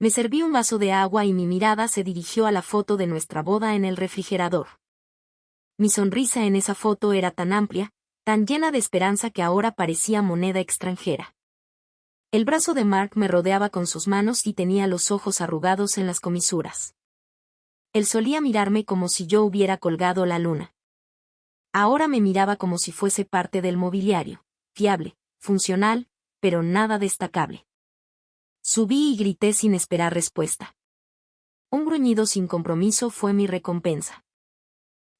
Me serví un vaso de agua y mi mirada se dirigió a la foto de nuestra boda en el refrigerador. Mi sonrisa en esa foto era tan amplia, tan llena de esperanza que ahora parecía moneda extranjera. El brazo de Mark me rodeaba con sus manos y tenía los ojos arrugados en las comisuras. Él solía mirarme como si yo hubiera colgado la luna. Ahora me miraba como si fuese parte del mobiliario, fiable, funcional, pero nada destacable. Subí y grité sin esperar respuesta. Un gruñido sin compromiso fue mi recompensa.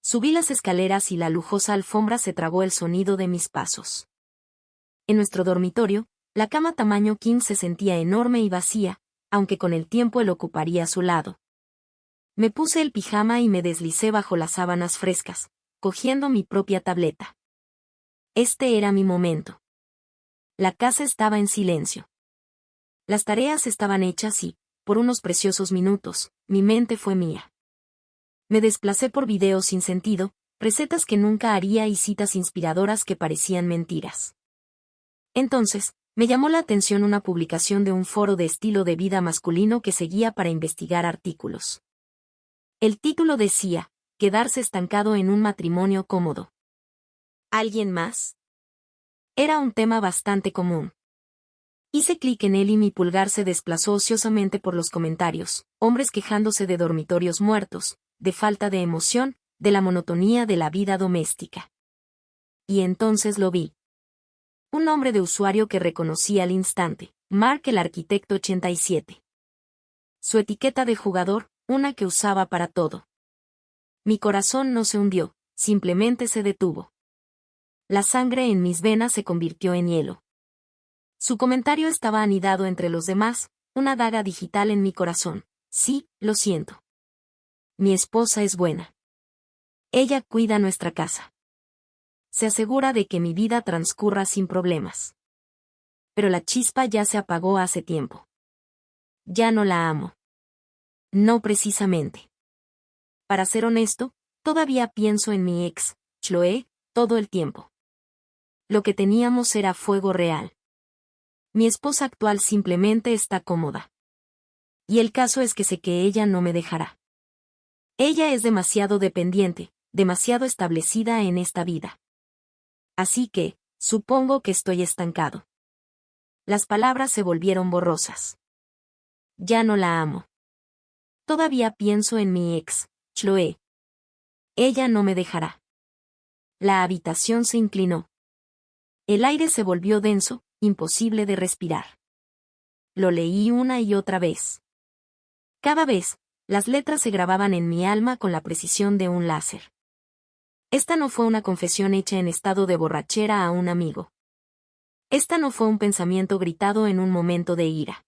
Subí las escaleras y la lujosa alfombra se tragó el sonido de mis pasos. En nuestro dormitorio, la cama tamaño king se sentía enorme y vacía, aunque con el tiempo él ocuparía su lado. Me puse el pijama y me deslicé bajo las sábanas frescas, cogiendo mi propia tableta. Este era mi momento. La casa estaba en silencio. Las tareas estaban hechas y, por unos preciosos minutos, mi mente fue mía. Me desplacé por videos sin sentido, recetas que nunca haría y citas inspiradoras que parecían mentiras. Entonces, me llamó la atención una publicación de un foro de estilo de vida masculino que seguía para investigar artículos. El título decía, quedarse estancado en un matrimonio cómodo. ¿Alguien más? Era un tema bastante común. Hice clic en él y mi pulgar se desplazó ociosamente por los comentarios, hombres quejándose de dormitorios muertos, de falta de emoción, de la monotonía de la vida doméstica. Y entonces lo vi. Un nombre de usuario que reconocí al instante, Mark el Arquitecto 87. Su etiqueta de jugador, una que usaba para todo. Mi corazón no se hundió, simplemente se detuvo. La sangre en mis venas se convirtió en hielo. Su comentario estaba anidado entre los demás, una daga digital en mi corazón. Sí, lo siento. Mi esposa es buena. Ella cuida nuestra casa. Se asegura de que mi vida transcurra sin problemas. Pero la chispa ya se apagó hace tiempo. Ya no la amo. No precisamente. Para ser honesto, todavía pienso en mi ex, Chloe, todo el tiempo. Lo que teníamos era fuego real. Mi esposa actual simplemente está cómoda. Y el caso es que sé que ella no me dejará. Ella es demasiado dependiente, demasiado establecida en esta vida. Así que, supongo que estoy estancado. Las palabras se volvieron borrosas. Ya no la amo. Todavía pienso en mi ex, Chloe. Ella no me dejará. La habitación se inclinó. El aire se volvió denso, imposible de respirar. Lo leí una y otra vez. Cada vez, las letras se grababan en mi alma con la precisión de un láser. Esta no fue una confesión hecha en estado de borrachera a un amigo. Esta no fue un pensamiento gritado en un momento de ira.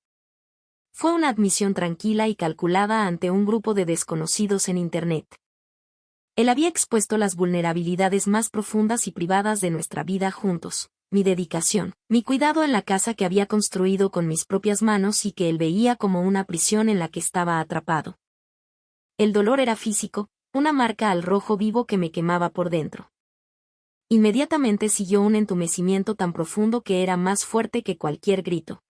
Fue una admisión tranquila y calculada ante un grupo de desconocidos en Internet. Él había expuesto las vulnerabilidades más profundas y privadas de nuestra vida juntos, mi dedicación, mi cuidado en la casa que había construido con mis propias manos y que él veía como una prisión en la que estaba atrapado. El dolor era físico, una marca al rojo vivo que me quemaba por dentro. Inmediatamente siguió un entumecimiento tan profundo que era más fuerte que cualquier grito.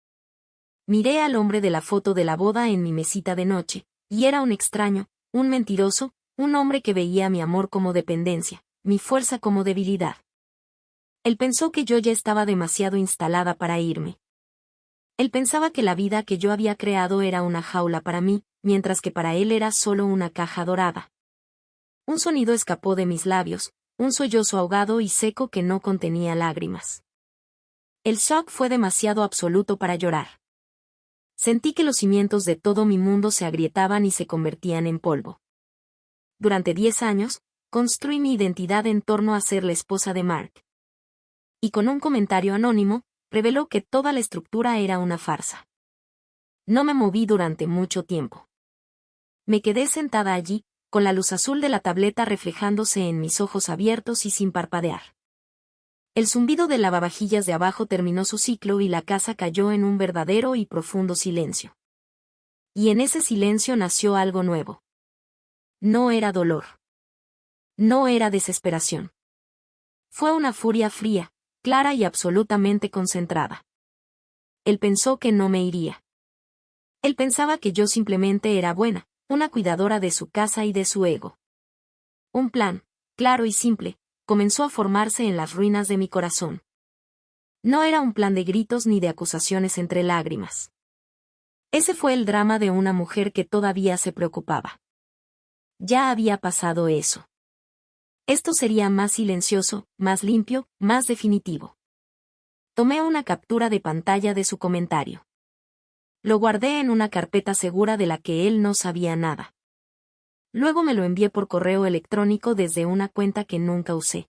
Miré al hombre de la foto de la boda en mi mesita de noche, y era un extraño, un mentiroso, un hombre que veía mi amor como dependencia, mi fuerza como debilidad. Él pensó que yo ya estaba demasiado instalada para irme. Él pensaba que la vida que yo había creado era una jaula para mí, mientras que para él era solo una caja dorada. Un sonido escapó de mis labios, un sollozo ahogado y seco que no contenía lágrimas. El shock fue demasiado absoluto para llorar. Sentí que los cimientos de todo mi mundo se agrietaban y se convertían en polvo. Durante 10 años, construí mi identidad en torno a ser la esposa de Mark. Y con un comentario anónimo, reveló que toda la estructura era una farsa. No me moví durante mucho tiempo. Me quedé sentada allí, con la luz azul de la tableta reflejándose en mis ojos abiertos y sin parpadear. El zumbido del lavavajillas de abajo terminó su ciclo y la casa cayó en un verdadero y profundo silencio. Y en ese silencio nació algo nuevo. No era dolor. No era desesperación. Fue una furia fría, clara y absolutamente concentrada. Él pensó que no me iría. Él pensaba que yo simplemente era buena, una cuidadora de su casa y de su ego. Un plan, claro y simple, comenzó a formarse en las ruinas de mi corazón. No era un plan de gritos ni de acusaciones entre lágrimas. Ese fue el drama de una mujer que todavía se preocupaba. Ya había pasado eso. Esto sería más silencioso, más limpio, más definitivo. Tomé una captura de pantalla de su comentario. Lo guardé en una carpeta segura de la que él no sabía nada. Luego me lo envié por correo electrónico desde una cuenta que nunca usé.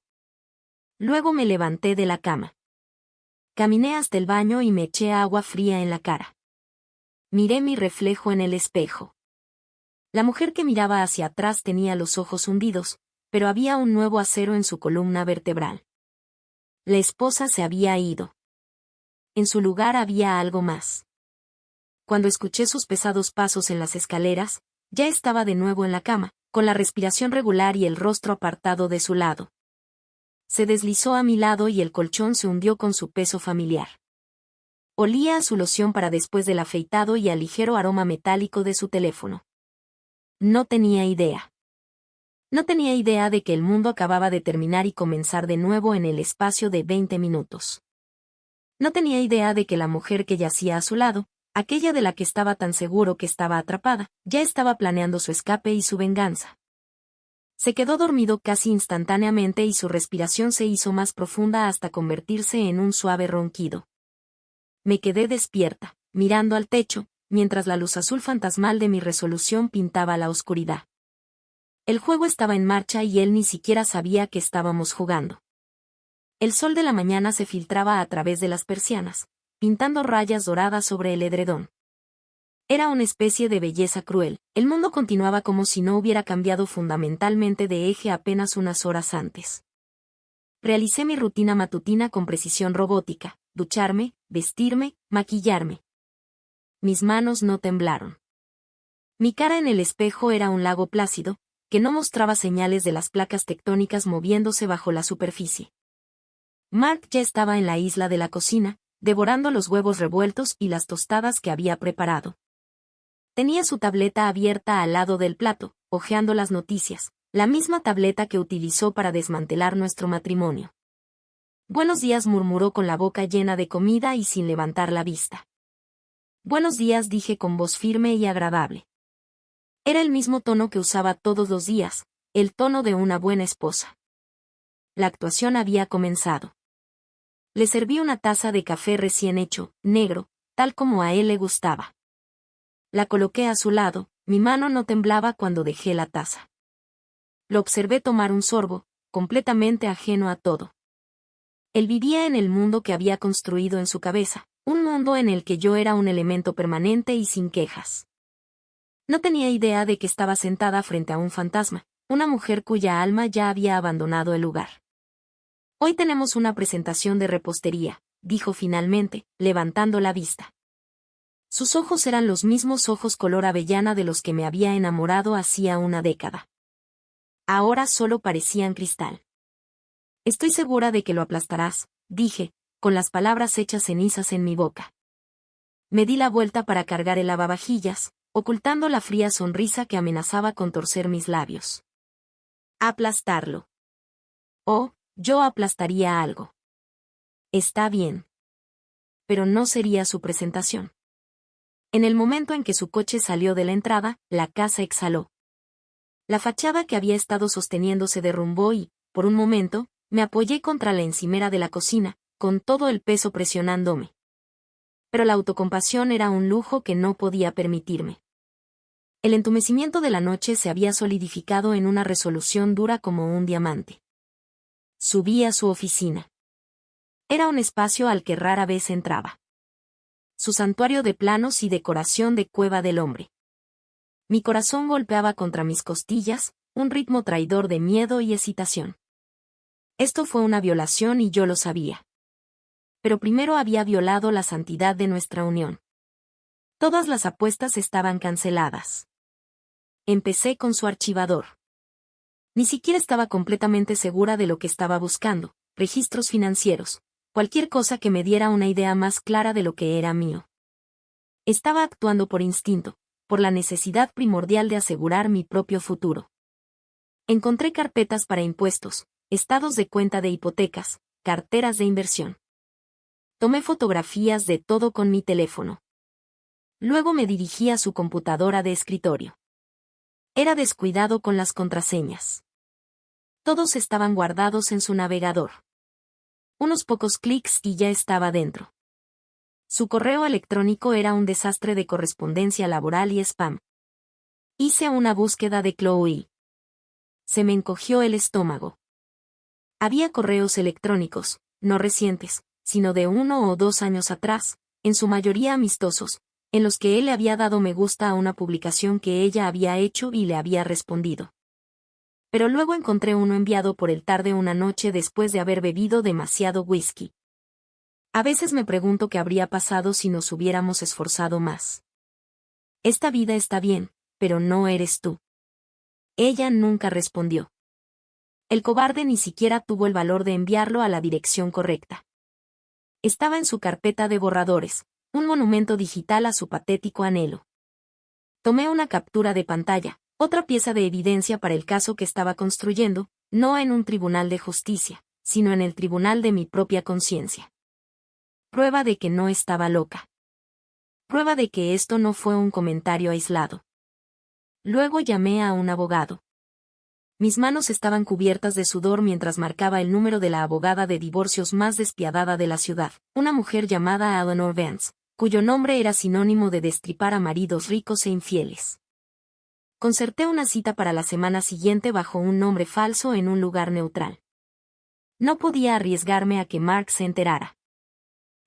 Luego me levanté de la cama. Caminé hasta el baño y me eché agua fría en la cara. Miré mi reflejo en el espejo. La mujer que miraba hacia atrás tenía los ojos hundidos, pero había un nuevo acero en su columna vertebral. La esposa se había ido. En su lugar había algo más. Cuando escuché sus pesados pasos en las escaleras, ya estaba de nuevo en la cama, con la respiración regular y el rostro apartado de su lado. Se deslizó a mi lado y el colchón se hundió con su peso familiar. Olía a su loción para después del afeitado y al ligero aroma metálico de su teléfono. No tenía idea. No tenía idea de que el mundo acababa de terminar y comenzar de nuevo en el espacio de 20 minutos. No tenía idea de que la mujer que yacía a su lado, aquella de la que estaba tan seguro que estaba atrapada, ya estaba planeando su escape y su venganza. Se quedó dormido casi instantáneamente y su respiración se hizo más profunda hasta convertirse en un suave ronquido. Me quedé despierta, mirando al techo, mientras la luz azul fantasmal de mi resolución pintaba la oscuridad. El juego estaba en marcha y él ni siquiera sabía que estábamos jugando. El sol de la mañana se filtraba a través de las persianas, pintando rayas doradas sobre el edredón. Era una especie de belleza cruel, el mundo continuaba como si no hubiera cambiado fundamentalmente de eje apenas unas horas antes. Realicé mi rutina matutina con precisión robótica, ducharme, vestirme, maquillarme. Mis manos no temblaron. Mi cara en el espejo era un lago plácido, que no mostraba señales de las placas tectónicas moviéndose bajo la superficie. Mark ya estaba en la isla de la cocina, devorando los huevos revueltos y las tostadas que había preparado. Tenía su tableta abierta al lado del plato, hojeando las noticias, la misma tableta que utilizó para desmantelar nuestro matrimonio. Buenos días, murmuró con la boca llena de comida y sin levantar la vista. Buenos días, dije con voz firme y agradable. Era el mismo tono que usaba todos los días, el tono de una buena esposa. La actuación había comenzado. Le serví una taza de café recién hecho, negro, tal como a él le gustaba. La coloqué a su lado, mi mano no temblaba cuando dejé la taza. Lo observé tomar un sorbo, completamente ajeno a todo. Él vivía en el mundo que había construido en su cabeza, un mundo en el que yo era un elemento permanente y sin quejas. No tenía idea de que estaba sentada frente a un fantasma, una mujer cuya alma ya había abandonado el lugar. Hoy tenemos una presentación de repostería, dijo finalmente, levantando la vista. Sus ojos eran los mismos ojos color avellana de los que me había enamorado hacía una década. Ahora solo parecían cristal. Estoy segura de que lo aplastarás, dije, con las palabras hechas cenizas en mi boca. Me di la vuelta para cargar el lavavajillas, ocultando la fría sonrisa que amenazaba con torcer mis labios. Aplastarlo. Oh, yo aplastaría algo. Está bien. Pero no sería su presentación. En el momento en que su coche salió de la entrada, la casa exhaló. La fachada que había estado sosteniendo se derrumbó y, por un momento, me apoyé contra la encimera de la cocina, con todo el peso presionándome. Pero la autocompasión era un lujo que no podía permitirme. El entumecimiento de la noche se había solidificado en una resolución dura como un diamante. Subí a su oficina. Era un espacio al que rara vez entraba. Su santuario de planos y decoración de cueva del hombre. Mi corazón golpeaba contra mis costillas, un ritmo traidor de miedo y excitación. Esto fue una violación y yo lo sabía. Pero primero había violado la santidad de nuestra unión. Todas las apuestas estaban canceladas. Empecé con su archivador. Ni siquiera estaba completamente segura de lo que estaba buscando, registros financieros, cualquier cosa que me diera una idea más clara de lo que era mío. Estaba actuando por instinto, por la necesidad primordial de asegurar mi propio futuro. Encontré carpetas para impuestos, estados de cuenta de hipotecas, carteras de inversión. Tomé fotografías de todo con mi teléfono. Luego me dirigí a su computadora de escritorio. Era descuidado con las contraseñas. Todos estaban guardados en su navegador. Unos pocos clics y ya estaba dentro. Su correo electrónico era un desastre de correspondencia laboral y spam. Hice una búsqueda de Chloe. Se me encogió el estómago. Había correos electrónicos, no recientes, sino de 1 o 2 años atrás, en su mayoría amistosos, en los que él le había dado me gusta a una publicación que ella había hecho y le había respondido. Pero luego encontré uno enviado por él tarde una noche después de haber bebido demasiado whisky. A veces me pregunto qué habría pasado si nos hubiéramos esforzado más. Esta vida está bien, pero no eres tú. Ella nunca respondió. El cobarde ni siquiera tuvo el valor de enviarlo a la dirección correcta. Estaba en su carpeta de borradores, un monumento digital a su patético anhelo. Tomé una captura de pantalla, otra pieza de evidencia para el caso que estaba construyendo, no en un tribunal de justicia, sino en el tribunal de mi propia conciencia. Prueba de que no estaba loca. Prueba de que esto no fue un comentario aislado. Luego llamé a un abogado. Mis manos estaban cubiertas de sudor mientras marcaba el número de la abogada de divorcios más despiadada de la ciudad, una mujer llamada Eleanor Vance, cuyo nombre era sinónimo de destripar a maridos ricos e infieles. Concerté una cita para la semana siguiente bajo un nombre falso en un lugar neutral. No podía arriesgarme a que Mark se enterara.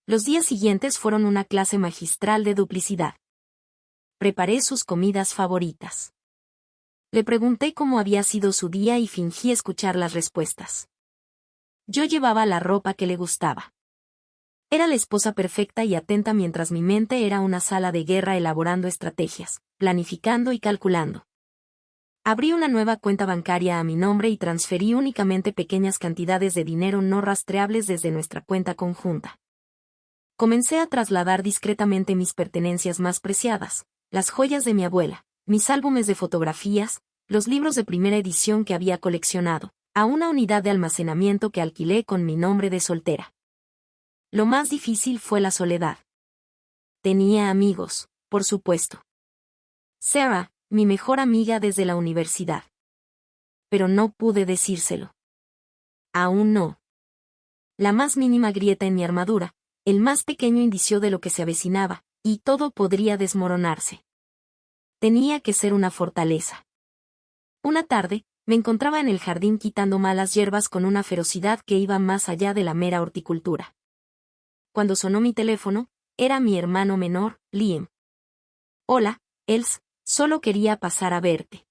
Los días siguientes fueron una clase magistral de duplicidad. Preparé sus comidas favoritas. Le pregunté cómo había sido su día y fingí escuchar las respuestas. Yo llevaba la ropa que le gustaba. Era la esposa perfecta y atenta mientras mi mente era una sala de guerra elaborando estrategias, planificando y calculando. Abrí una nueva cuenta bancaria a mi nombre y transferí únicamente pequeñas cantidades de dinero no rastreables desde nuestra cuenta conjunta. Comencé a trasladar discretamente mis pertenencias más preciadas, las joyas de mi abuela, mis álbumes de fotografías, los libros de primera edición que había coleccionado, a una unidad de almacenamiento que alquilé con mi nombre de soltera. Lo más difícil fue la soledad. Tenía amigos, por supuesto. Sarah, mi mejor amiga desde la universidad. Pero no pude decírselo. Aún no. La más mínima grieta en mi armadura, el más pequeño indicio de lo que se avecinaba, y todo podría desmoronarse. Tenía que ser una fortaleza. Una tarde, me encontraba en el jardín quitando malas hierbas con una ferocidad que iba más allá de la mera horticultura. Cuando sonó mi teléfono, era mi hermano menor, Liam. Hola, Els, solo quería pasar a verte.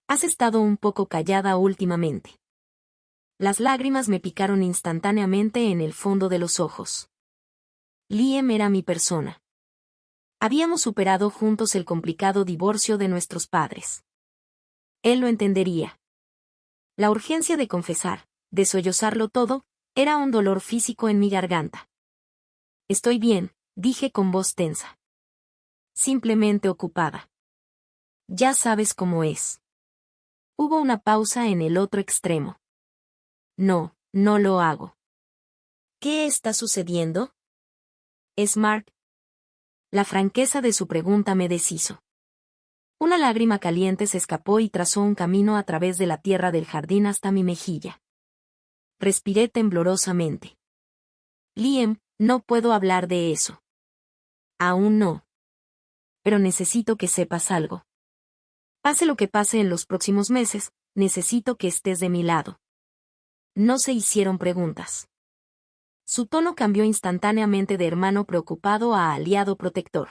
Has estado un poco callada últimamente. Las lágrimas me picaron instantáneamente en el fondo de los ojos. Liam era mi persona. Habíamos superado juntos el complicado divorcio de nuestros padres. Él lo entendería. La urgencia de confesar, de sollozarlo todo, era un dolor físico en mi garganta. Estoy bien, dije con voz tensa. Simplemente ocupada. Ya sabes cómo es. Hubo una pausa en el otro extremo. No, no lo hago. ¿Qué está sucediendo? ¿Es Mark? La franqueza de su pregunta me deshizo. Una lágrima caliente se escapó y trazó un camino a través de la tierra del jardín hasta mi mejilla. Respiré temblorosamente. Liam, no puedo hablar de eso. Aún no. Pero necesito que sepas algo. Pase lo que pase en los próximos meses, necesito que estés de mi lado. No se hicieron preguntas. Su tono cambió instantáneamente de hermano preocupado a aliado protector.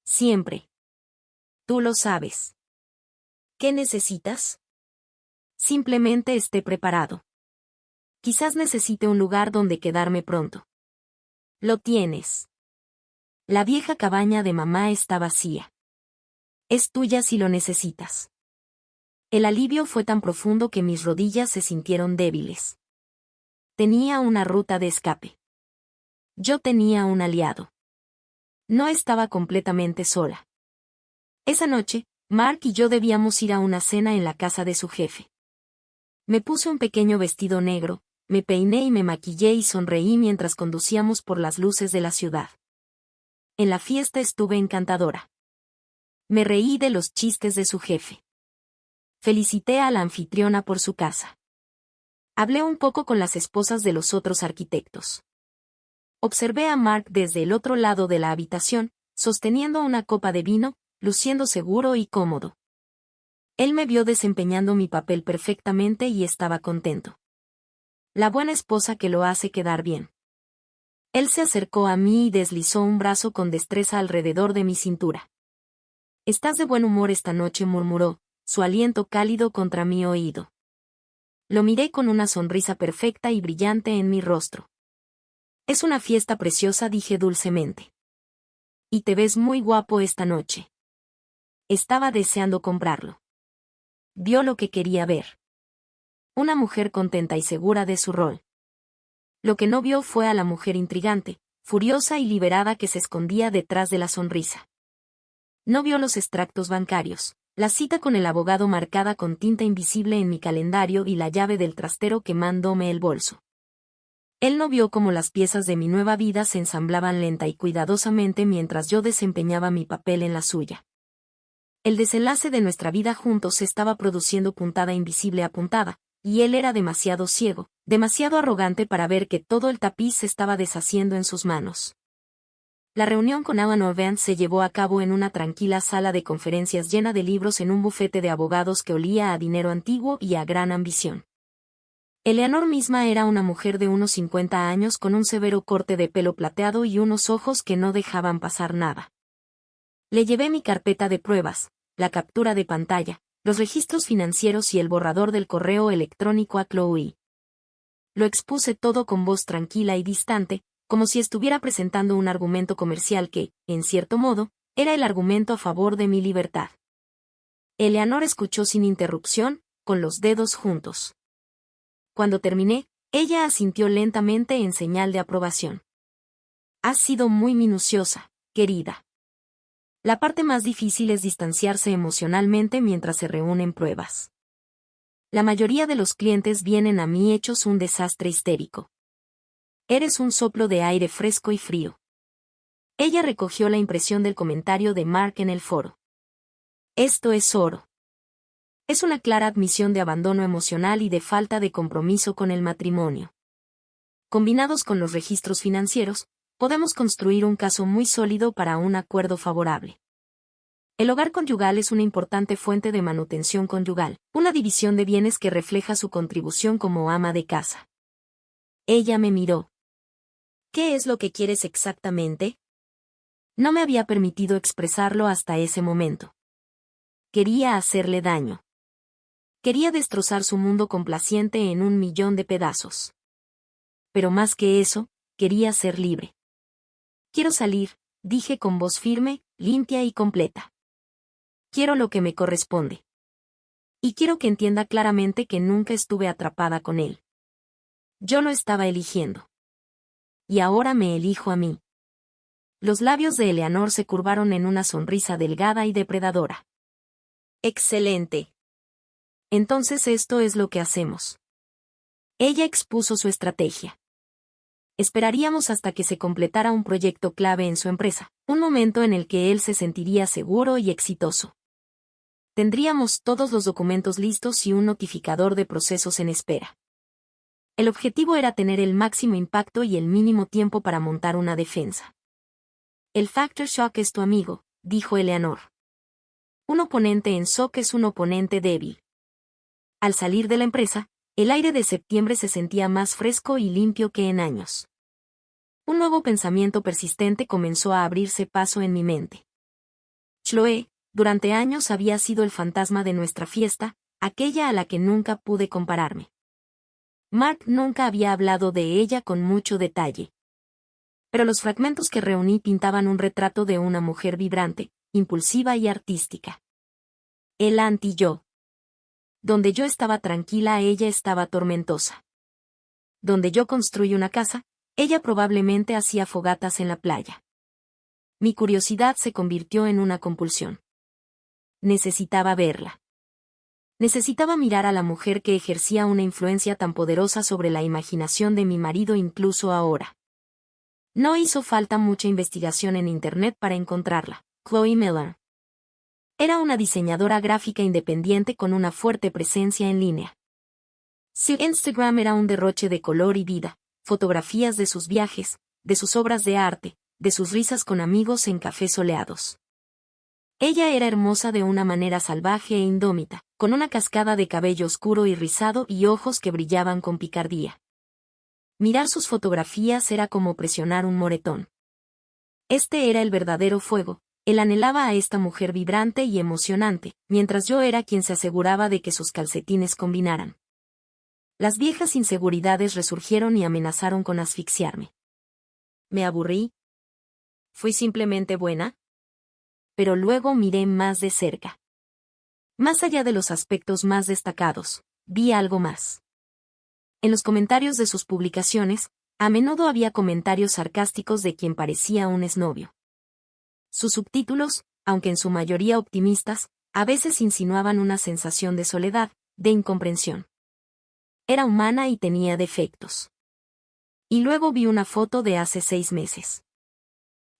Siempre. Tú lo sabes. ¿Qué necesitas? Simplemente esté preparado. Quizás necesite un lugar donde quedarme pronto. Lo tienes. La vieja cabaña de mamá está vacía. Es tuya si lo necesitas. El alivio fue tan profundo que mis rodillas se sintieron débiles. Tenía una ruta de escape. Yo tenía un aliado. No estaba completamente sola. Esa noche, Mark y yo debíamos ir a una cena en la casa de su jefe. Me puse un pequeño vestido negro, me peiné y me maquillé y sonreí mientras conducíamos por las luces de la ciudad. En la fiesta estuve encantadora. Me reí de los chistes de su jefe. Felicité a la anfitriona por su casa. Hablé un poco con las esposas de los otros arquitectos. Observé a Mark desde el otro lado de la habitación, sosteniendo una copa de vino, luciendo seguro y cómodo. Él me vio desempeñando mi papel perfectamente y estaba contento. La buena esposa que lo hace quedar bien. Él se acercó a mí y deslizó un brazo con destreza alrededor de mi cintura. «Estás de buen humor esta noche», murmuró, su aliento cálido contra mi oído. Lo miré con una sonrisa perfecta y brillante en mi rostro. «Es una fiesta preciosa», dije dulcemente. «Y te ves muy guapo esta noche». Estaba deseando comprarlo. Vio lo que quería ver. Una mujer contenta y segura de su rol. Lo que no vio fue a la mujer intrigante, furiosa y liberada que se escondía detrás de la sonrisa. No vio los extractos bancarios, la cita con el abogado marcada con tinta invisible en mi calendario y la llave del trastero quemándome el bolso. Él no vio cómo las piezas de mi nueva vida se ensamblaban lenta y cuidadosamente mientras yo desempeñaba mi papel en la suya. El desenlace de nuestra vida juntos se estaba produciendo puntada invisible a puntada, y él era demasiado ciego, demasiado arrogante para ver que todo el tapiz se estaba deshaciendo en sus manos. La reunión con Alan Orban se llevó a cabo en una tranquila sala de conferencias llena de libros en un bufete de abogados que olía a dinero antiguo y a gran ambición. Eleanor misma era una mujer de unos 50 años con un severo corte de pelo plateado y unos ojos que no dejaban pasar nada. Le llevé mi carpeta de pruebas, la captura de pantalla, los registros financieros y el borrador del correo electrónico a Chloe. Lo expuse todo con voz tranquila y distante, como si estuviera presentando un argumento comercial que, en cierto modo, era el argumento a favor de mi libertad. Eleanor escuchó sin interrupción, con los dedos juntos. Cuando terminé, ella asintió lentamente en señal de aprobación. «Has sido muy minuciosa, querida. La parte más difícil es distanciarse emocionalmente mientras se reúnen pruebas. La mayoría de los clientes vienen a mí hechos un desastre histérico. Eres un soplo de aire fresco y frío». Ella recogió la impresión del comentario de Mark en el foro. «Esto es oro». Es una clara admisión de abandono emocional y de falta de compromiso con el matrimonio. Combinados con los registros financieros, podemos construir un caso muy sólido para un acuerdo favorable. El hogar conyugal es una importante fuente de manutención conyugal, una división de bienes que refleja su contribución como ama de casa. Ella me miró. «¿Qué es lo que quieres exactamente?». No me había permitido expresarlo hasta ese momento. Quería hacerle daño. Quería destrozar su mundo complaciente en 1.000.000 de pedazos. Pero más que eso, quería ser libre. «Quiero salir», dije con voz firme, limpia y completa. «Quiero lo que me corresponde. Y quiero que entienda claramente que nunca estuve atrapada con él. Yo lo estaba eligiendo. Y ahora me elijo a mí». Los labios de Eleanor se curvaron en una sonrisa delgada y depredadora. «Excelente. Entonces esto es lo que hacemos». Ella expuso su estrategia. Esperaríamos hasta que se completara un proyecto clave en su empresa, un momento en el que él se sentiría seguro y exitoso. Tendríamos todos los documentos listos y un notificador de procesos en espera. El objetivo era tener el máximo impacto y el mínimo tiempo para montar una defensa. «El Factor Shock es tu amigo», dijo Eleanor. «Un oponente en shock es un oponente débil». Al salir de la empresa, el aire de septiembre se sentía más fresco y limpio que en años. Un nuevo pensamiento persistente comenzó a abrirse paso en mi mente. Chloe, durante años había sido el fantasma de nuestra fiesta, aquella a la que nunca pude compararme. Mark nunca había hablado de ella con mucho detalle. Pero los fragmentos que reuní pintaban un retrato de una mujer vibrante, impulsiva y artística. El anti-yo. Donde yo estaba tranquila, ella estaba tormentosa. Donde yo construí una casa, ella probablemente hacía fogatas en la playa. Mi curiosidad se convirtió en una compulsión. Necesitaba verla. Necesitaba mirar a la mujer que ejercía una influencia tan poderosa sobre la imaginación de mi marido incluso ahora. No hizo falta mucha investigación en Internet para encontrarla. Chloe Miller. Era una diseñadora gráfica independiente con una fuerte presencia en línea. Su Instagram era un derroche de color y vida, fotografías de sus viajes, de sus obras de arte, de sus risas con amigos en cafés soleados. Ella era hermosa de una manera salvaje e indómita, con una cascada de cabello oscuro y rizado y ojos que brillaban con picardía. Mirar sus fotografías era como presionar un moretón. Este era el verdadero fuego. Él anhelaba a esta mujer vibrante y emocionante, mientras yo era quien se aseguraba de que sus calcetines combinaran. Las viejas inseguridades resurgieron y amenazaron con asfixiarme. ¿Me aburrí? ¿Fui simplemente buena? Pero luego miré más de cerca. Más allá de los aspectos más destacados, vi algo más. En los comentarios de sus publicaciones, a menudo había comentarios sarcásticos de quien parecía un exnovio. Sus subtítulos, aunque en su mayoría optimistas, a veces insinuaban una sensación de soledad, de incomprensión. Era humana y tenía defectos. Y luego vi una foto de hace 6 meses.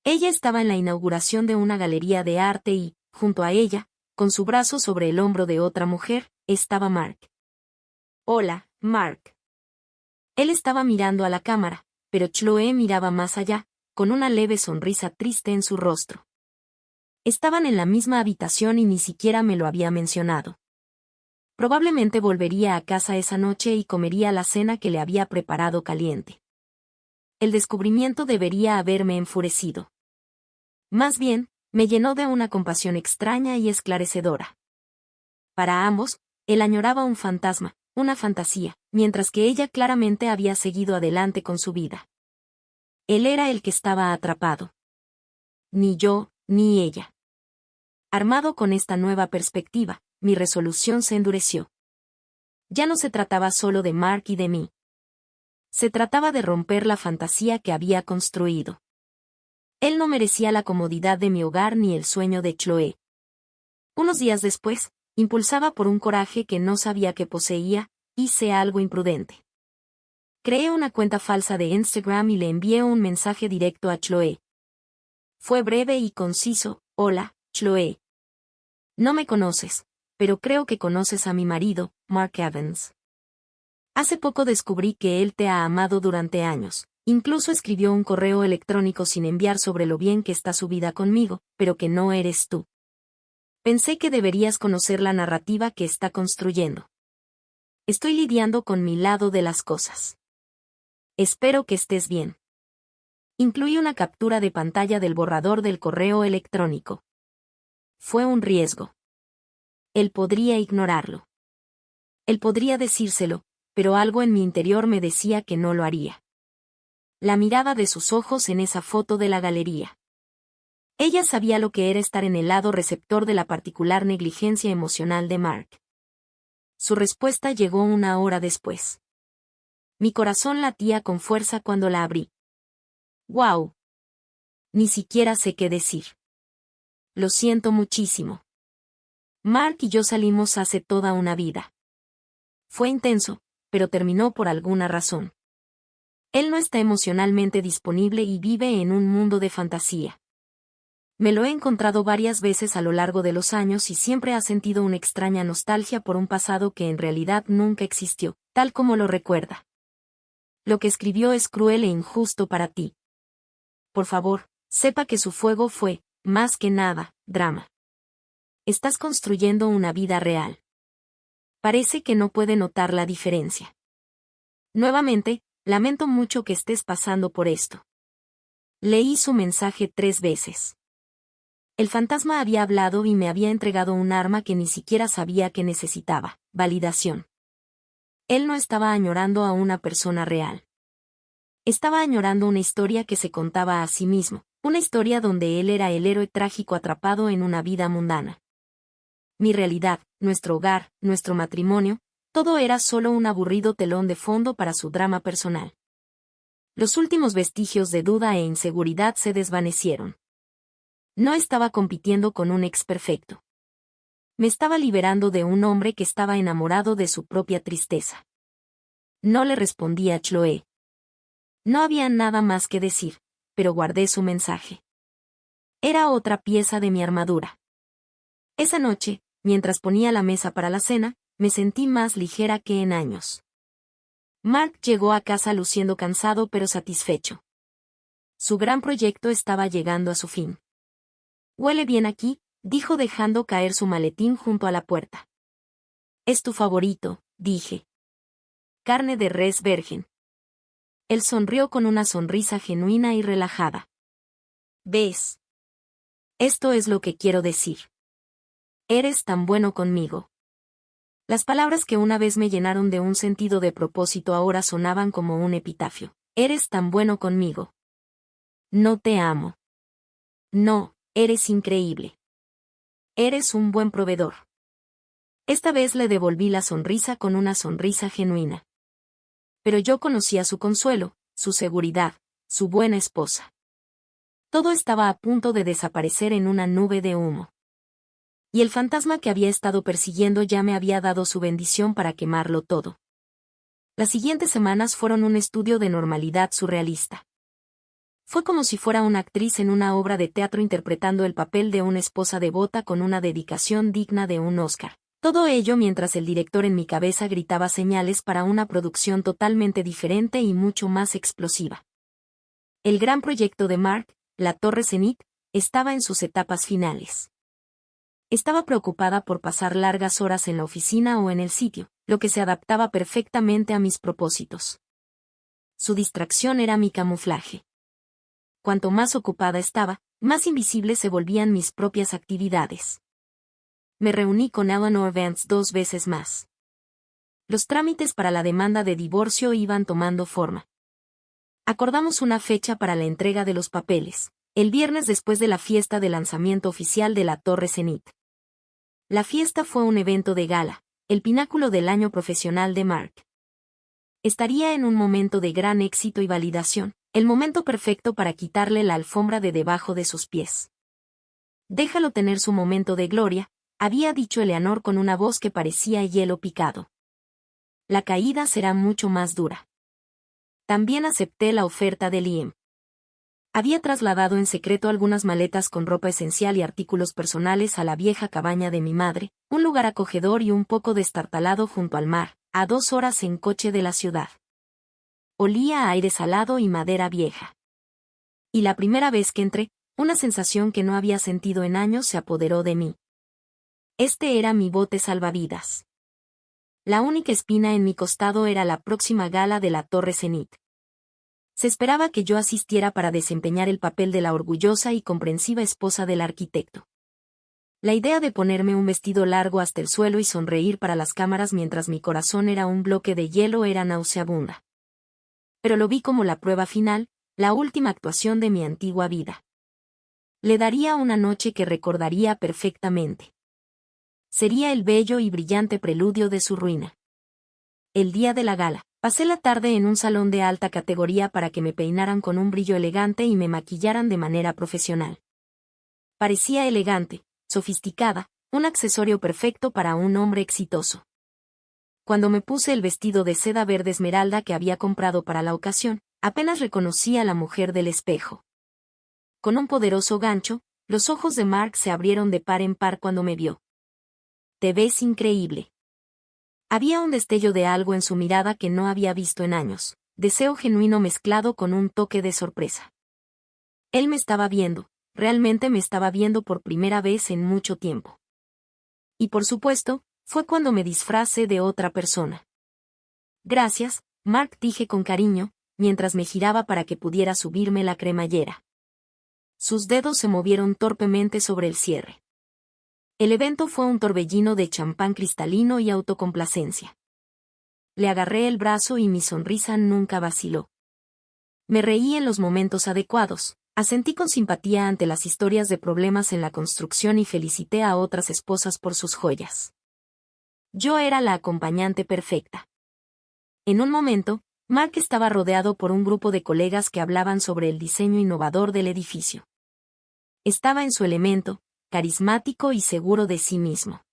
Ella estaba en la inauguración de una galería de arte y, junto a ella, con su brazo sobre el hombro de otra mujer, estaba Mark. Hola, Mark. Él estaba mirando a la cámara, pero Chloe miraba más allá, con una leve sonrisa triste en su rostro. Estaban en la misma habitación y ni siquiera me lo había mencionado. Probablemente volvería a casa esa noche y comería la cena que le había preparado caliente. El descubrimiento debería haberme enfurecido. Más bien, me llenó de una compasión extraña y esclarecedora. Para ambos, él añoraba un fantasma, una fantasía, mientras que ella claramente había seguido adelante con su vida. Él era el que estaba atrapado. Ni yo, ni ella. Armado con esta nueva perspectiva, mi resolución se endureció. Ya no se trataba solo de Mark y de mí. Se trataba de romper la fantasía que había construido. Él no merecía la comodidad de mi hogar ni el sueño de Chloe. Unos días después, impulsada por un coraje que no sabía que poseía, hice algo imprudente. Creé una cuenta falsa de Instagram y le envié un mensaje directo a Chloe. Fue breve y conciso: hola, Chloe. No me conoces, pero creo que conoces a mi marido, Mark Evans. Hace poco descubrí que él te ha amado durante años. Incluso escribió un correo electrónico sin enviar sobre lo bien que está su vida conmigo, pero que no eres tú. Pensé que deberías conocer la narrativa que está construyendo. Estoy lidiando con mi lado de las cosas. Espero que estés bien. Incluí una captura de pantalla del borrador del correo electrónico. Fue un riesgo. Él podría ignorarlo. Él podría decírselo, pero algo en mi interior me decía que no lo haría. La mirada de sus ojos en esa foto de la galería. Ella sabía lo que era estar en el lado receptor de la particular negligencia emocional de Mark. Su respuesta llegó 1 hora después. Mi corazón latía con fuerza cuando la abrí. ¡Wow! Ni siquiera sé qué decir. Lo siento muchísimo. Mark y yo salimos hace toda una vida. Fue intenso, pero terminó por alguna razón. Él no está emocionalmente disponible y vive en un mundo de fantasía. Me lo he encontrado varias veces a lo largo de los años y siempre ha sentido una extraña nostalgia por un pasado que en realidad nunca existió, tal como lo recuerda. Lo que escribió es cruel e injusto para ti. Por favor, sepa que su fuego fue, más que nada, drama. Estás construyendo una vida real. Parece que no puede notar la diferencia. Nuevamente, lamento mucho que estés pasando por esto. Leí su mensaje 3 veces. El fantasma había hablado y me había entregado un arma que ni siquiera sabía que necesitaba: validación. Él no estaba añorando a una persona real. Estaba añorando una historia que se contaba a sí mismo, una historia donde él era el héroe trágico atrapado en una vida mundana. Mi realidad, nuestro hogar, nuestro matrimonio, todo era solo un aburrido telón de fondo para su drama personal. Los últimos vestigios de duda e inseguridad se desvanecieron. No estaba compitiendo con un ex perfecto. Me estaba liberando de un hombre que estaba enamorado de su propia tristeza. No le respondí a Chloe. No había nada más que decir, pero guardé su mensaje. Era otra pieza de mi armadura. Esa noche, mientras ponía la mesa para la cena, me sentí más ligera que en años. Mark llegó a casa luciendo cansado pero satisfecho. Su gran proyecto estaba llegando a su fin. «Huele bien aquí», dijo dejando caer su maletín junto a la puerta. «Es tu favorito», dije. «Carne de res virgen». Él sonrió con una sonrisa genuina y relajada. «¿Ves? Esto es lo que quiero decir. Eres tan bueno conmigo». Las palabras que una vez me llenaron de un sentido de propósito ahora sonaban como un epitafio. «Eres tan bueno conmigo. No te amo. No, eres increíble. Eres un buen proveedor». Esta vez le devolví la sonrisa con una sonrisa genuina. Pero yo conocía su consuelo, su seguridad, su buena esposa. Todo estaba a punto de desaparecer en una nube de humo. Y el fantasma que había estado persiguiendo ya me había dado su bendición para quemarlo todo. Las siguientes semanas fueron un estudio de normalidad surrealista. Fue como si fuera una actriz en una obra de teatro interpretando el papel de una esposa devota con una dedicación digna de un Oscar. Todo ello mientras el director en mi cabeza gritaba señales para una producción totalmente diferente y mucho más explosiva. El gran proyecto de Mark, la Torre Zenit, estaba en sus etapas finales. Estaba preocupada por pasar largas horas en la oficina o en el sitio, lo que se adaptaba perfectamente a mis propósitos. Su distracción era mi camuflaje. Cuanto más ocupada estaba, más invisibles se volvían mis propias actividades. Me reuní con Eleanor Vance 2 veces más. Los trámites para la demanda de divorcio iban tomando forma. Acordamos una fecha para la entrega de los papeles, el viernes después de la fiesta de lanzamiento oficial de la Torre Zenit. La fiesta fue un evento de gala, el pináculo del año profesional de Mark. Estaría en un momento de gran éxito y validación, el momento perfecto para quitarle la alfombra de debajo de sus pies. «Déjalo tener su momento de gloria», había dicho Eleanor con una voz que parecía hielo picado. «La caída será mucho más dura». También acepté la oferta de Liam. Había trasladado en secreto algunas maletas con ropa esencial y artículos personales a la vieja cabaña de mi madre, un lugar acogedor y un poco destartalado junto al mar, a 2 horas en coche de la ciudad. Olía a aire salado y madera vieja. Y la primera vez que entré, una sensación que no había sentido en años se apoderó de mí. Este era mi bote salvavidas. La única espina en mi costado era la próxima gala de la Torre Zenit. Se esperaba que yo asistiera para desempeñar el papel de la orgullosa y comprensiva esposa del arquitecto. La idea de ponerme un vestido largo hasta el suelo y sonreír para las cámaras mientras mi corazón era un bloque de hielo era nauseabunda. Pero lo vi como la prueba final, la última actuación de mi antigua vida. Le daría una noche que recordaría perfectamente. Sería el bello y brillante preludio de su ruina. El día de la gala, pasé la tarde en un salón de alta categoría para que me peinaran con un brillo elegante y me maquillaran de manera profesional. Parecía elegante, sofisticada, un accesorio perfecto para un hombre exitoso. Cuando me puse el vestido de seda verde esmeralda que había comprado para la ocasión, apenas reconocí a la mujer del espejo. Con un poderoso gancho, los ojos de Mark se abrieron de par en par cuando me vio. «Te ves increíble». Había un destello de algo en su mirada que no había visto en años, deseo genuino mezclado con un toque de sorpresa. Él me estaba viendo, realmente me estaba viendo por primera vez en mucho tiempo. Y por supuesto, fue cuando me disfracé de otra persona. «Gracias», Mark, dije con cariño, mientras me giraba para que pudiera subirme la cremallera. Sus dedos se movieron torpemente sobre el cierre. El evento fue un torbellino de champán cristalino y autocomplacencia. Le agarré el brazo y mi sonrisa nunca vaciló. Me reí en los momentos adecuados, asentí con simpatía ante las historias de problemas en la construcción y felicité a otras esposas por sus joyas. Yo era la acompañante perfecta. En un momento, Mark estaba rodeado por un grupo de colegas que hablaban sobre el diseño innovador del edificio. Estaba en su elemento, carismático y seguro de sí mismo.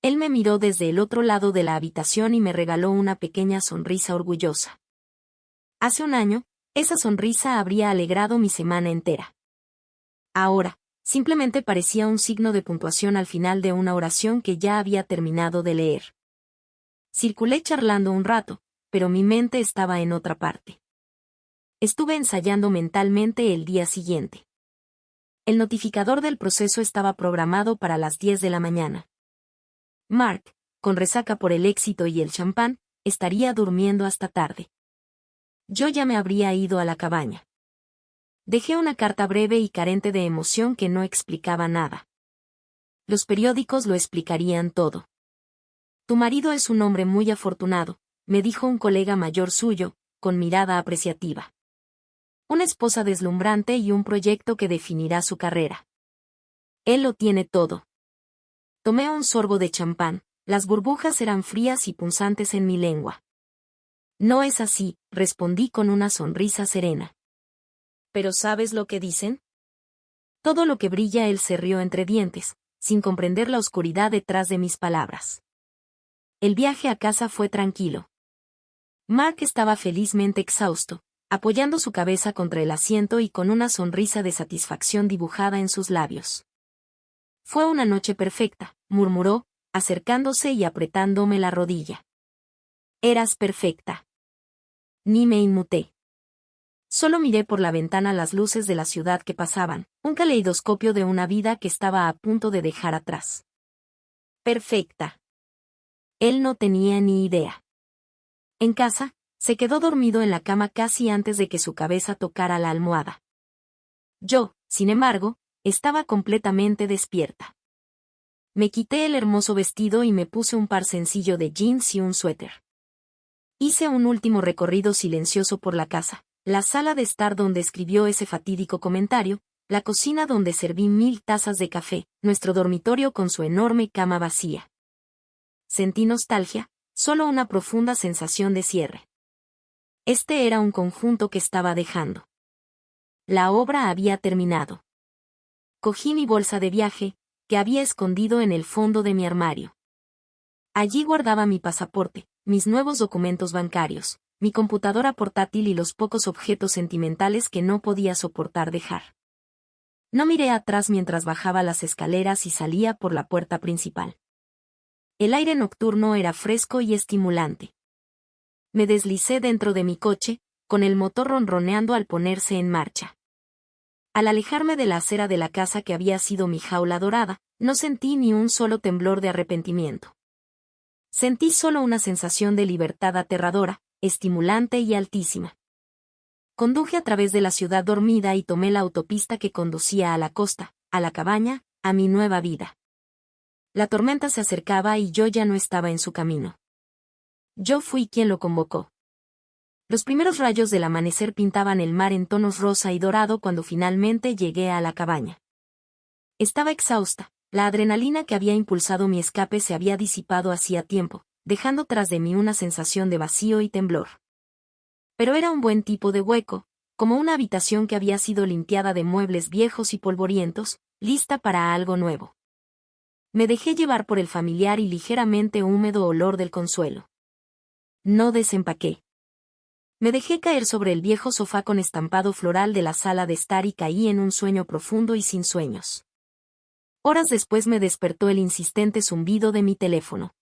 Él me miró desde el otro lado de la habitación y me regaló una pequeña sonrisa orgullosa. Hace un año, esa sonrisa habría alegrado mi semana entera. Ahora, simplemente parecía un signo de puntuación al final de una oración que ya había terminado de leer. Circulé charlando un rato, pero mi mente estaba en otra parte. Estuve ensayando mentalmente el día siguiente. El notificador del proceso estaba programado para las 10 de la mañana. Mark, con resaca por el éxito y el champán, estaría durmiendo hasta tarde. Yo ya me habría ido a la cabaña. Dejé una carta breve y carente de emoción que no explicaba nada. Los periódicos lo explicarían todo. Tu marido es un hombre muy afortunado, me dijo un colega mayor suyo, con mirada apreciativa. Una esposa deslumbrante y un proyecto que definirá su carrera. Él lo tiene todo. Tomé un sorbo de champán, las burbujas eran frías y punzantes en mi lengua. No es así, respondí con una sonrisa serena. ¿Pero sabes lo que dicen? Todo lo que brilla. Él se rió entre dientes, sin comprender la oscuridad detrás de mis palabras. El viaje a casa fue tranquilo. Mark estaba felizmente exhausto, apoyando su cabeza contra el asiento y con una sonrisa de satisfacción dibujada en sus labios. Fue una noche perfecta, murmuró, acercándose y apretándome la rodilla. Eras perfecta. Ni me inmuté. Solo miré por la ventana las luces de la ciudad que pasaban, un caleidoscopio de una vida que estaba a punto de dejar atrás. Perfecta. Él no tenía ni idea. En casa, se quedó dormido en la cama casi antes de que su cabeza tocara la almohada. Yo, sin embargo, estaba completamente despierta. Me quité el hermoso vestido y me puse un par sencillo de jeans y un suéter. Hice un último recorrido silencioso por la casa, la sala de estar donde escribió ese fatídico comentario, la cocina donde serví 1000 tazas de café, nuestro dormitorio con su enorme cama vacía. Sentí nostalgia, solo una profunda sensación de cierre. Este era un conjunto que estaba dejando. La obra había terminado. Cogí mi bolsa de viaje, que había escondido en el fondo de mi armario. Allí guardaba mi pasaporte, mis nuevos documentos bancarios, mi computadora portátil y los pocos objetos sentimentales que no podía soportar dejar. No miré atrás mientras bajaba las escaleras y salía por la puerta principal. El aire nocturno era fresco y estimulante. Me deslicé dentro de mi coche, con el motor ronroneando al ponerse en marcha. Al alejarme de la acera de la casa que había sido mi jaula dorada, no sentí ni un solo temblor de arrepentimiento. Sentí solo una sensación de libertad aterradora, estimulante y altísima. Conduje a través de la ciudad dormida y tomé la autopista que conducía a la costa, a la cabaña, a mi nueva vida. La tormenta se acercaba y yo ya no estaba en su camino. Yo fui quien lo convocó. Los primeros rayos del amanecer pintaban el mar en tonos rosa y dorado cuando finalmente llegué a la cabaña. Estaba exhausta, la adrenalina que había impulsado mi escape se había disipado hacía tiempo, dejando tras de mí una sensación de vacío y temblor. Pero era un buen tipo de hueco, como una habitación que había sido limpiada de muebles viejos y polvorientos, lista para algo nuevo. Me dejé llevar por el familiar y ligeramente húmedo olor del consuelo. No desempaqué. Me dejé caer sobre el viejo sofá con estampado floral de la sala de estar y caí en un sueño profundo y sin sueños. Horas después me despertó el insistente zumbido de mi teléfono.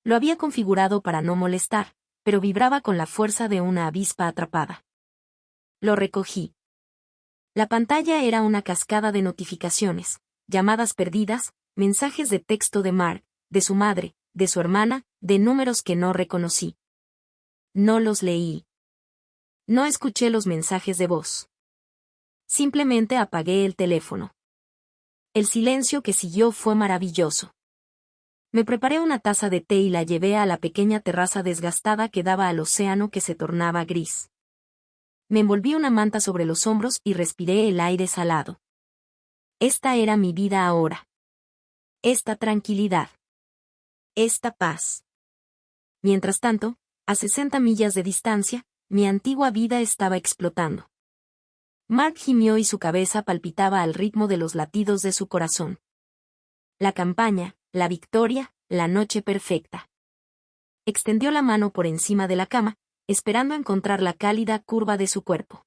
Lo había configurado para no molestar, pero vibraba con la fuerza de una avispa atrapada. Lo recogí. La pantalla era una cascada de notificaciones, llamadas perdidas, mensajes de texto de Mark, de su madre, de su hermana, de números que no reconocí. No los leí. No escuché los mensajes de voz. Simplemente apagué el teléfono. El silencio que siguió fue maravilloso. Me preparé una taza de té y la llevé a la pequeña terraza desgastada que daba al océano que se tornaba gris. Me envolví una manta sobre los hombros y respiré el aire salado. Esta era mi vida ahora. Esta tranquilidad. Esta paz. Mientras tanto, a 60 millas de distancia, mi antigua vida estaba explotando. Mark gimió y su cabeza palpitaba al ritmo de los latidos de su corazón. La campaña, la victoria, la noche perfecta. Extendió la mano por encima de la cama, esperando encontrar la cálida curva de su cuerpo.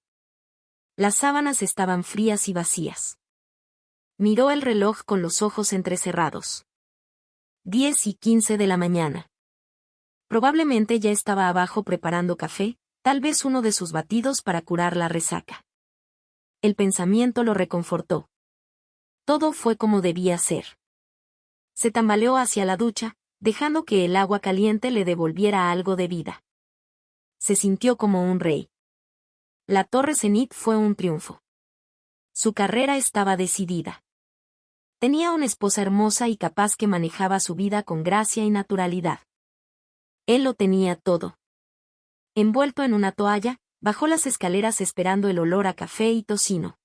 Las sábanas estaban frías y vacías. Miró el reloj con los ojos entrecerrados. 10:15 de la mañana. Probablemente ya estaba abajo preparando café, tal vez uno de sus batidos para curar la resaca. El pensamiento lo reconfortó. Todo fue como debía ser. Se tambaleó hacia la ducha, dejando que el agua caliente le devolviera algo de vida. Se sintió como un rey. La Torre Zenit fue un triunfo. Su carrera estaba decidida. Tenía una esposa hermosa y capaz que manejaba su vida con gracia y naturalidad. Él lo tenía todo. Envuelto en una toalla, bajó las escaleras esperando el olor a café y tocino.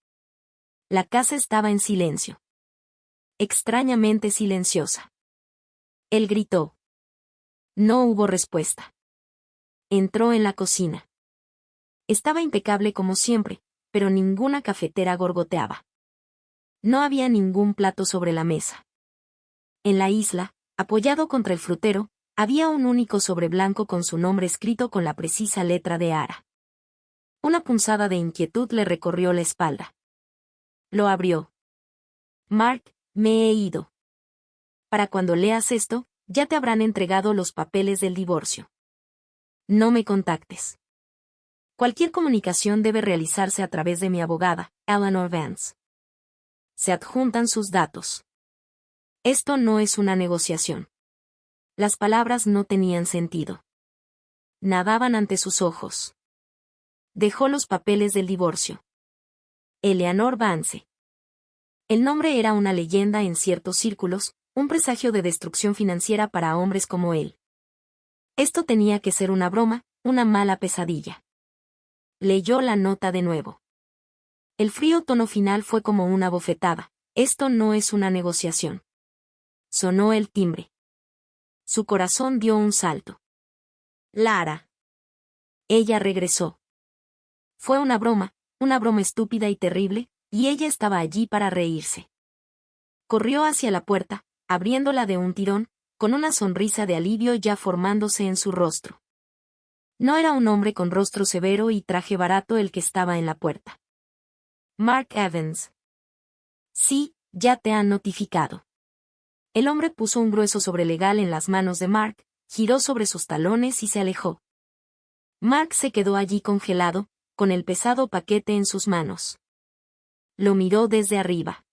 La casa estaba en silencio. Extrañamente silenciosa. Él gritó. No hubo respuesta. Entró en la cocina. Estaba impecable como siempre, pero ninguna cafetera gorgoteaba. No había ningún plato sobre la mesa. En la isla, apoyado contra el frutero, había un único sobre blanco con su nombre escrito con la precisa letra de Ara. Una punzada de inquietud le recorrió la espalda. Lo abrió. Mark, me he ido. Para cuando leas esto, ya te habrán entregado los papeles del divorcio. No me contactes. Cualquier comunicación debe realizarse a través de mi abogada, Eleanor Vance. Se adjuntan sus datos. Esto no es una negociación. Las palabras no tenían sentido. Nadaban ante sus ojos. Dejó los papeles del divorcio. Eleanor Vance. El nombre era una leyenda en ciertos círculos, un presagio de destrucción financiera para hombres como él. Esto tenía que ser una broma, una mala pesadilla. Leyó la nota de nuevo. El frío tono final fue como una bofetada. Esto no es una negociación. Sonó el timbre. Su corazón dio un salto. Lara. Ella regresó. Fue una broma estúpida y terrible, y ella estaba allí para reírse. Corrió hacia la puerta, abriéndola de un tirón, con una sonrisa de alivio ya formándose en su rostro. No era un hombre con rostro severo y traje barato el que estaba en la puerta. Mark Evans. Sí, ya te han notificado. El hombre puso un grueso sobrelegal en las manos de Mark, giró sobre sus talones y se alejó. Mark se quedó allí congelado, con el pesado paquete en sus manos. Lo miró desde arriba.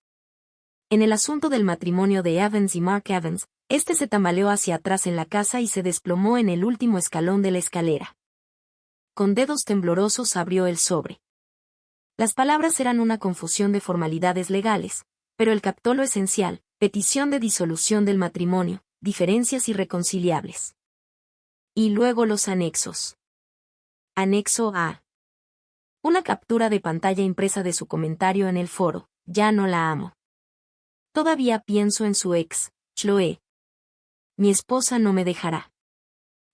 En el asunto del matrimonio de Evans y Mark Evans, este se tambaleó hacia atrás en la casa y se desplomó en el último escalón de la escalera. Con dedos temblorosos abrió el sobre. Las palabras eran una confusión de formalidades legales, pero él captó lo esencial: petición de disolución del matrimonio, diferencias irreconciliables. Y luego los anexos. Anexo A. Una captura de pantalla impresa de su comentario en el foro: ya no la amo. Todavía pienso en su ex, Chloe. Mi esposa no me dejará.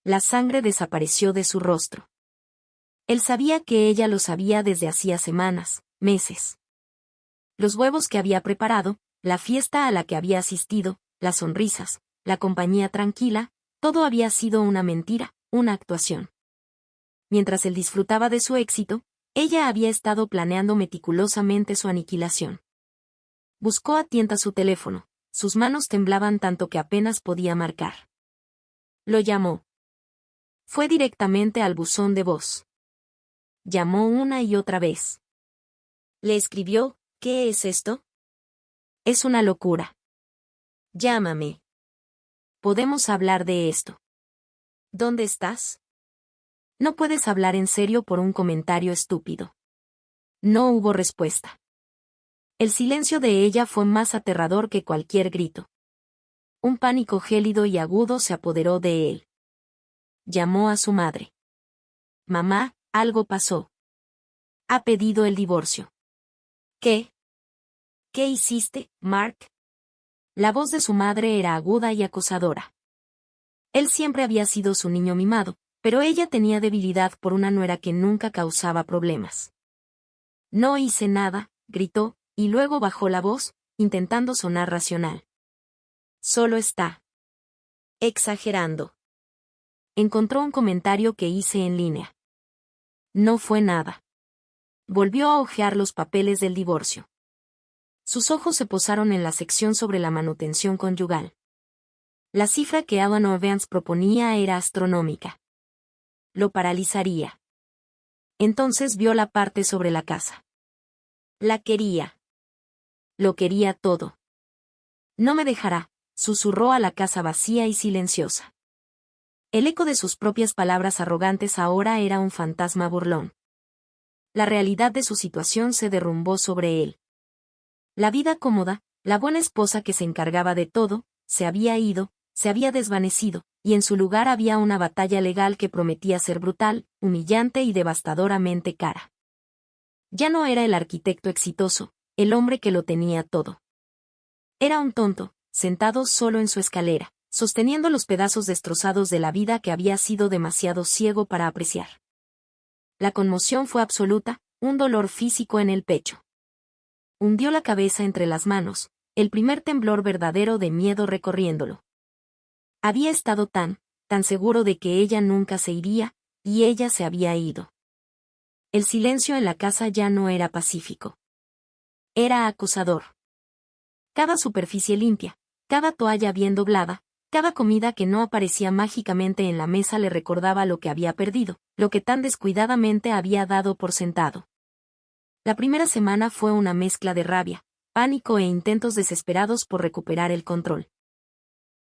La sangre desapareció de su rostro. Él sabía que ella lo sabía desde hacía semanas, meses. Los huevos que había preparado, la fiesta a la que había asistido, las sonrisas, la compañía tranquila, todo había sido una mentira, una actuación. Mientras él disfrutaba de su éxito, ella había estado planeando meticulosamente su aniquilación. Buscó a tientas su teléfono, sus manos temblaban tanto que apenas podía marcar. Lo llamó. Fue directamente al buzón de voz. Llamó una y otra vez. Le escribió: ¿qué es esto? Es una locura. Llámame. Podemos hablar de esto. ¿Dónde estás? No puedes hablar en serio por un comentario estúpido. No hubo respuesta. El silencio de ella fue más aterrador que cualquier grito. Un pánico gélido y agudo se apoderó de él. Llamó a su madre. Mamá, algo pasó. Ha pedido el divorcio. ¿Qué? ¿Qué hiciste, Mark? La voz de su madre era aguda y acosadora. Él siempre había sido su niño mimado, pero ella tenía debilidad por una nuera que nunca causaba problemas. No hice nada, gritó, y luego bajó la voz, intentando sonar racional. Solo está exagerando. Encontró un comentario que hice en línea. No fue nada. Volvió a hojear los papeles del divorcio. Sus ojos se posaron en la sección sobre la manutención conyugal. La cifra que Eleanor Vance proponía era astronómica. Lo paralizaría. Entonces vio la parte sobre la casa. La quería. Lo quería todo. No me dejará, susurró a la casa vacía y silenciosa. El eco de sus propias palabras arrogantes ahora era un fantasma burlón. La realidad de su situación se derrumbó sobre él. La vida cómoda, la buena esposa que se encargaba de todo, se había ido, se había desvanecido, y en su lugar había una batalla legal que prometía ser brutal, humillante y devastadoramente cara. Ya no era el arquitecto exitoso, el hombre que lo tenía todo. Era un tonto, sentado solo en su escalera, sosteniendo los pedazos destrozados de la vida que había sido demasiado ciego para apreciar. La conmoción fue absoluta, un dolor físico en el pecho. Hundió la cabeza entre las manos, el primer temblor verdadero de miedo recorriéndolo. Había estado tan seguro de que ella nunca se iría, y ella se había ido. El silencio en la casa ya no era pacífico. Era acusador. Cada superficie limpia, cada toalla bien doblada, cada comida que no aparecía mágicamente en la mesa le recordaba lo que había perdido, lo que tan descuidadamente había dado por sentado. La primera semana fue una mezcla de rabia, pánico e intentos desesperados por recuperar el control.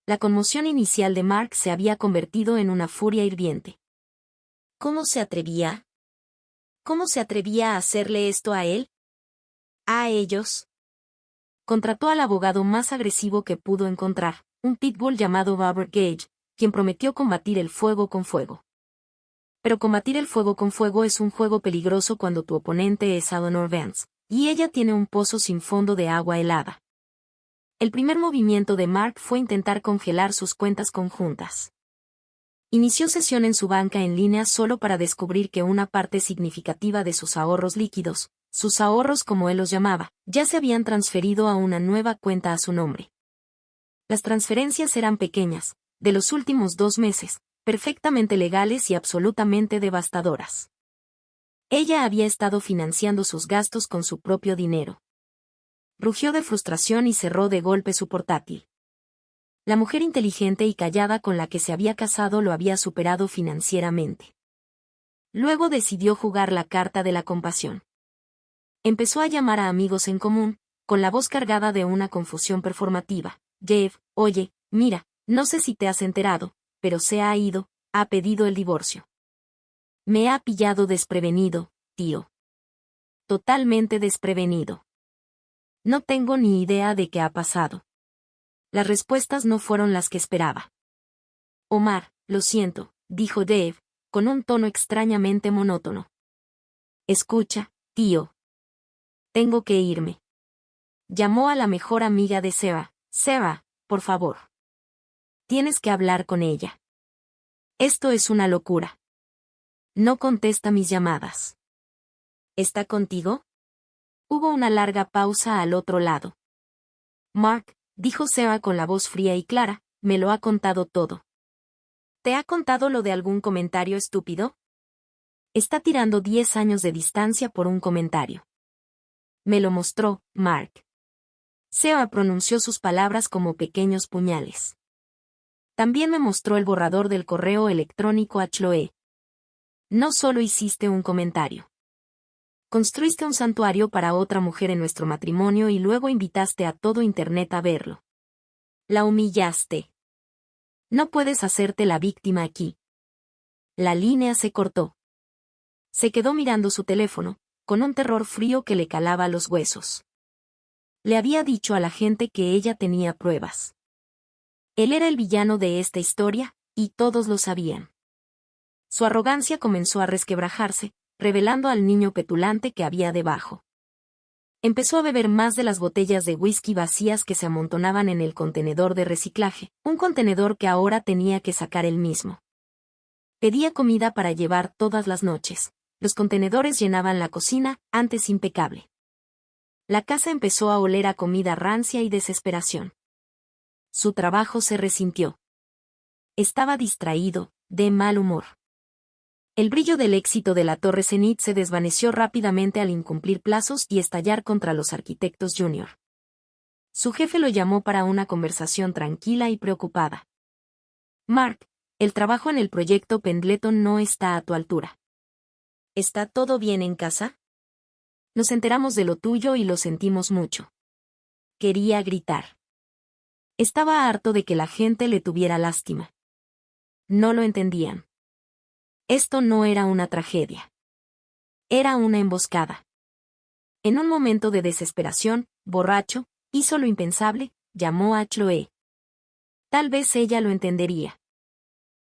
La conmoción inicial de Mark se había convertido en una furia hirviente. ¿Cómo se atrevía? ¿Cómo se atrevía a hacerle esto a él? ¿A ellos? Contrató al abogado más agresivo que pudo encontrar, un pitbull llamado Robert Gage, quien prometió combatir el fuego con fuego. Pero combatir el fuego con fuego es un juego peligroso cuando tu oponente es Eleanor Vance, y ella tiene un pozo sin fondo de agua helada. El primer movimiento de Mark fue intentar congelar sus cuentas conjuntas. Inició sesión en su banca en línea solo para descubrir que una parte significativa de sus ahorros líquidos, sus ahorros como él los llamaba, ya se habían transferido a una nueva cuenta a su nombre. Las transferencias eran pequeñas, de los últimos 2 meses, perfectamente legales y absolutamente devastadoras. Ella había estado financiando sus gastos con su propio dinero. Rugió de frustración y cerró de golpe su portátil. La mujer inteligente y callada con la que se había casado lo había superado financieramente. Luego decidió jugar la carta de la compasión. Empezó a llamar a amigos en común, con la voz cargada de una confusión performativa. Jeff, oye, mira, no sé si te has enterado, pero se ha ido, ha pedido el divorcio. Me ha pillado desprevenido, tío. Totalmente desprevenido. No tengo ni idea de qué ha pasado. Las respuestas no fueron las que esperaba. Omar, lo siento, dijo Dave, con un tono extrañamente monótono. Escucha, tío. Tengo que irme. Llamó a la mejor amiga de Sarah. Sarah, por favor. Tienes que hablar con ella. Esto es una locura. No contesta mis llamadas. ¿Está contigo? Hubo una larga pausa al otro lado. Mark, dijo Sarah con la voz fría y clara, me lo ha contado todo. ¿Te ha contado lo de algún comentario estúpido? Está tirando 10 años de distancia por un comentario. Me lo mostró, Mark. Sarah pronunció sus palabras como pequeños puñales. También me mostró el borrador del correo electrónico a Chloe. No solo hiciste un comentario. Construiste un santuario para otra mujer en nuestro matrimonio y luego invitaste a todo Internet a verlo. La humillaste. No puedes hacerte la víctima aquí. La línea se cortó. Se quedó mirando su teléfono, con un terror frío que le calaba los huesos. Le había dicho a la gente que ella tenía pruebas. Él era el villano de esta historia, y todos lo sabían. Su arrogancia comenzó a resquebrajarse, revelando al niño petulante que había debajo. Empezó a beber más de las botellas de whisky vacías que se amontonaban en el contenedor de reciclaje, un contenedor que ahora tenía que sacar él mismo. Pedía comida para llevar todas las noches, Los contenedores llenaban la cocina, antes impecable. La casa empezó a oler a comida rancia y desesperación. Su trabajo se resintió. Estaba distraído, de mal humor. El brillo del éxito de la Torre Zenith se desvaneció rápidamente al incumplir plazos y estallar contra los arquitectos junior. Su jefe lo llamó para una conversación tranquila y preocupada. Mark, el trabajo en el proyecto Pendleton no está a tu altura. ¿Está todo bien en casa? Nos enteramos de lo tuyo y lo sentimos mucho. Quería gritar. Estaba harto de que la gente le tuviera lástima. No lo entendían. Esto no era una tragedia. Era una emboscada. En un momento de desesperación, borracho, hizo lo impensable, llamó a Chloe. Tal vez ella lo entendería.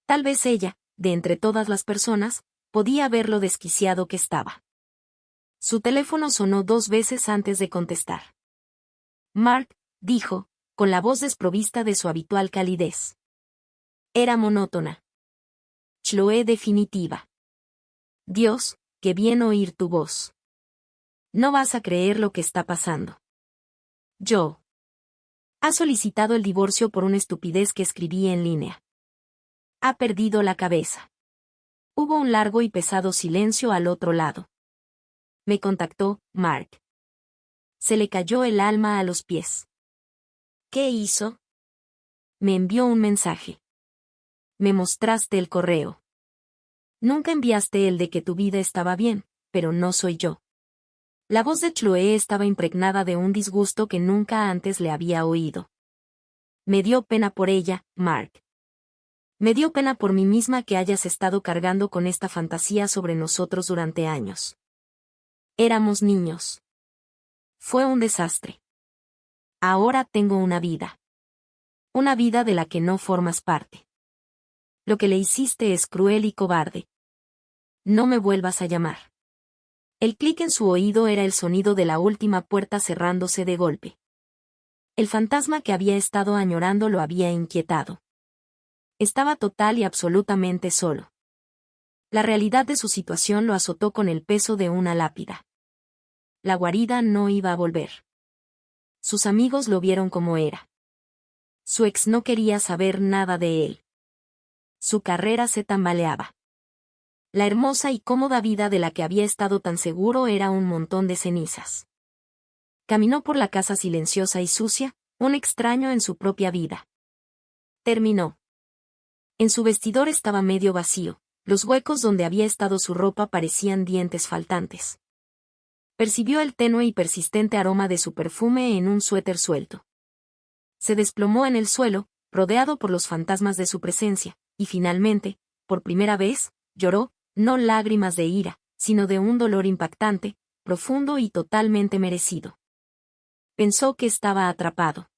Tal vez ella, de entre todas las personas, podía ver lo desquiciado que estaba. Su teléfono sonó 2 veces antes de contestar. Mark, dijo, con la voz desprovista de su habitual calidez. Era monótona. Chloe definitiva. Dios, qué bien oír tu voz. No vas a creer lo que está pasando. Yo. Ha solicitado el divorcio por una estupidez que escribí en línea. Ha perdido la cabeza. Hubo un largo y pesado silencio al otro lado. Me contactó, Mark. Se le cayó el alma a los pies. ¿Qué hizo? Me envió un mensaje. Me mostraste el correo. Nunca enviaste el de que tu vida estaba bien, pero no soy yo. La voz de Chloe estaba impregnada de un disgusto que nunca antes le había oído. Me dio pena por ella, Mark. Me dio pena por mí misma que hayas estado cargando con esta fantasía sobre nosotros durante años. Éramos niños. Fue un desastre. Ahora tengo una vida. Una vida de la que no formas parte. Lo que le hiciste es cruel y cobarde. No me vuelvas a llamar. El clic en su oído era el sonido de la última puerta cerrándose de golpe. El fantasma que había estado añorando lo había inquietado. Estaba total y absolutamente solo. La realidad de su situación lo azotó con el peso de una lápida. La guarida no iba a volver. Sus amigos lo vieron como era. Su ex no quería saber nada de él. Su carrera se tambaleaba. La hermosa y cómoda vida de la que había estado tan seguro era un montón de cenizas. Caminó por la casa silenciosa y sucia, un extraño en su propia vida. Terminó. En su vestidor estaba medio vacío, los huecos donde había estado su ropa parecían dientes faltantes. Percibió el tenue y persistente aroma de su perfume en un suéter suelto. Se desplomó en el suelo, rodeado por los fantasmas de su presencia, y finalmente, por primera vez, lloró, no lágrimas de ira, sino de un dolor impactante, profundo y totalmente merecido. Pensó que estaba atrapado.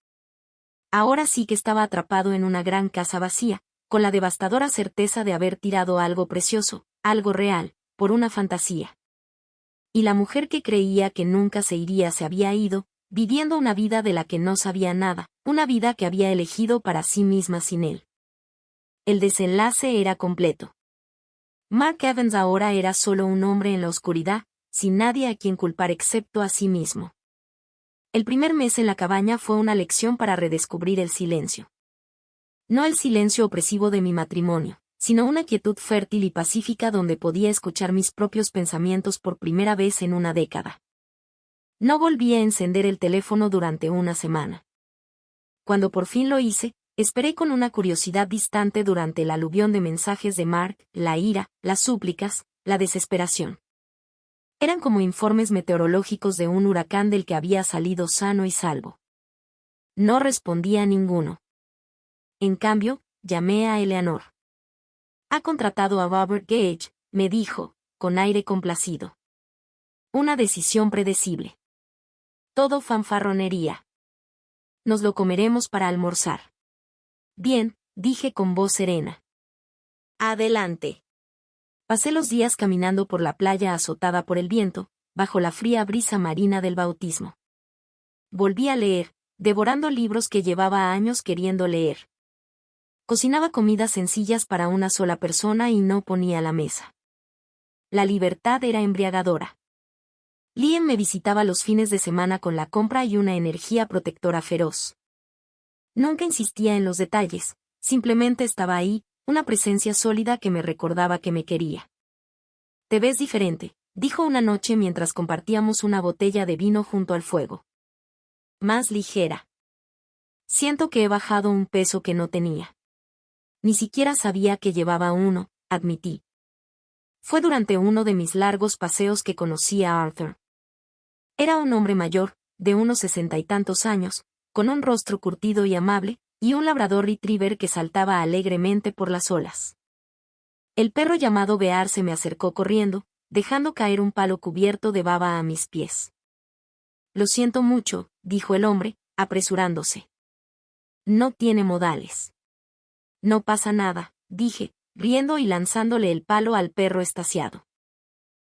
Ahora sí que estaba atrapado en una gran casa vacía, con la devastadora certeza de haber tirado algo precioso, algo real, por una fantasía. Y la mujer que creía que nunca se iría se había ido, viviendo una vida de la que no sabía nada, una vida que había elegido para sí misma sin él. El desenlace era completo. Mark Evans ahora era solo un hombre en la oscuridad, sin nadie a quien culpar excepto a sí mismo. El primer mes en la cabaña fue una lección para redescubrir el silencio. No el silencio opresivo de mi matrimonio, sino una quietud fértil y pacífica donde podía escuchar mis propios pensamientos por primera vez en una década. No volví a encender el teléfono durante una semana. Cuando por fin lo hice, esperé con una curiosidad distante durante el aluvión de mensajes de Mark, la ira, las súplicas, la desesperación. Eran como informes meteorológicos de un huracán del que había salido sano y salvo. No respondía a ninguno. En cambio, llamé a Eleanor. Ha contratado a Robert Gage, me dijo, con aire complacido. Una decisión predecible. Todo fanfarronería. Nos lo comeremos para almorzar. Bien, dije con voz serena. Adelante. Pasé los días caminando por la playa azotada por el viento, bajo la fría brisa marina del bautismo. Volví a leer, devorando libros que llevaba años queriendo leer. Cocinaba comidas sencillas para una sola persona y no ponía la mesa. La libertad era embriagadora. Liam me visitaba los fines de semana con la compra y una energía protectora feroz. Nunca insistía en los detalles, simplemente estaba ahí, una presencia sólida que me recordaba que me quería. «Te ves diferente», dijo una noche mientras compartíamos una botella de vino junto al fuego. «Más ligera. Siento que he bajado un peso que no tenía». Ni siquiera sabía que llevaba uno, admití. Fue durante uno de mis largos paseos que conocí a Arthur. Era un hombre mayor, de unos 60 y tantos años, con un rostro curtido y amable, y un labrador retriever que saltaba alegremente por las olas. El perro llamado Bear se me acercó corriendo, dejando caer un palo cubierto de baba a mis pies. «Lo siento mucho», dijo el hombre, apresurándose. «No tiene modales». «No pasa nada», dije, riendo y lanzándole el palo al perro extasiado.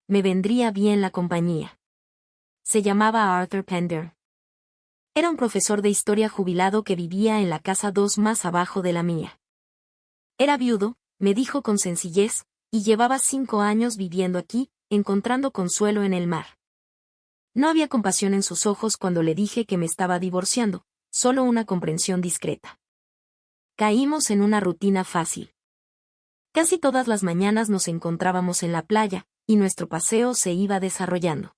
Me vendría bien la compañía. Se llamaba Arthur Pender. Era un profesor de historia jubilado que vivía en la casa 2 más abajo de la mía. Era viudo, me dijo con sencillez, y llevaba 5 años viviendo aquí, encontrando consuelo en el mar. No había compasión en sus ojos cuando le dije que me estaba divorciando, solo una comprensión discreta. Caímos en una rutina fácil. Casi todas las mañanas nos encontrábamos en la playa, y nuestro paseo se iba desarrollando.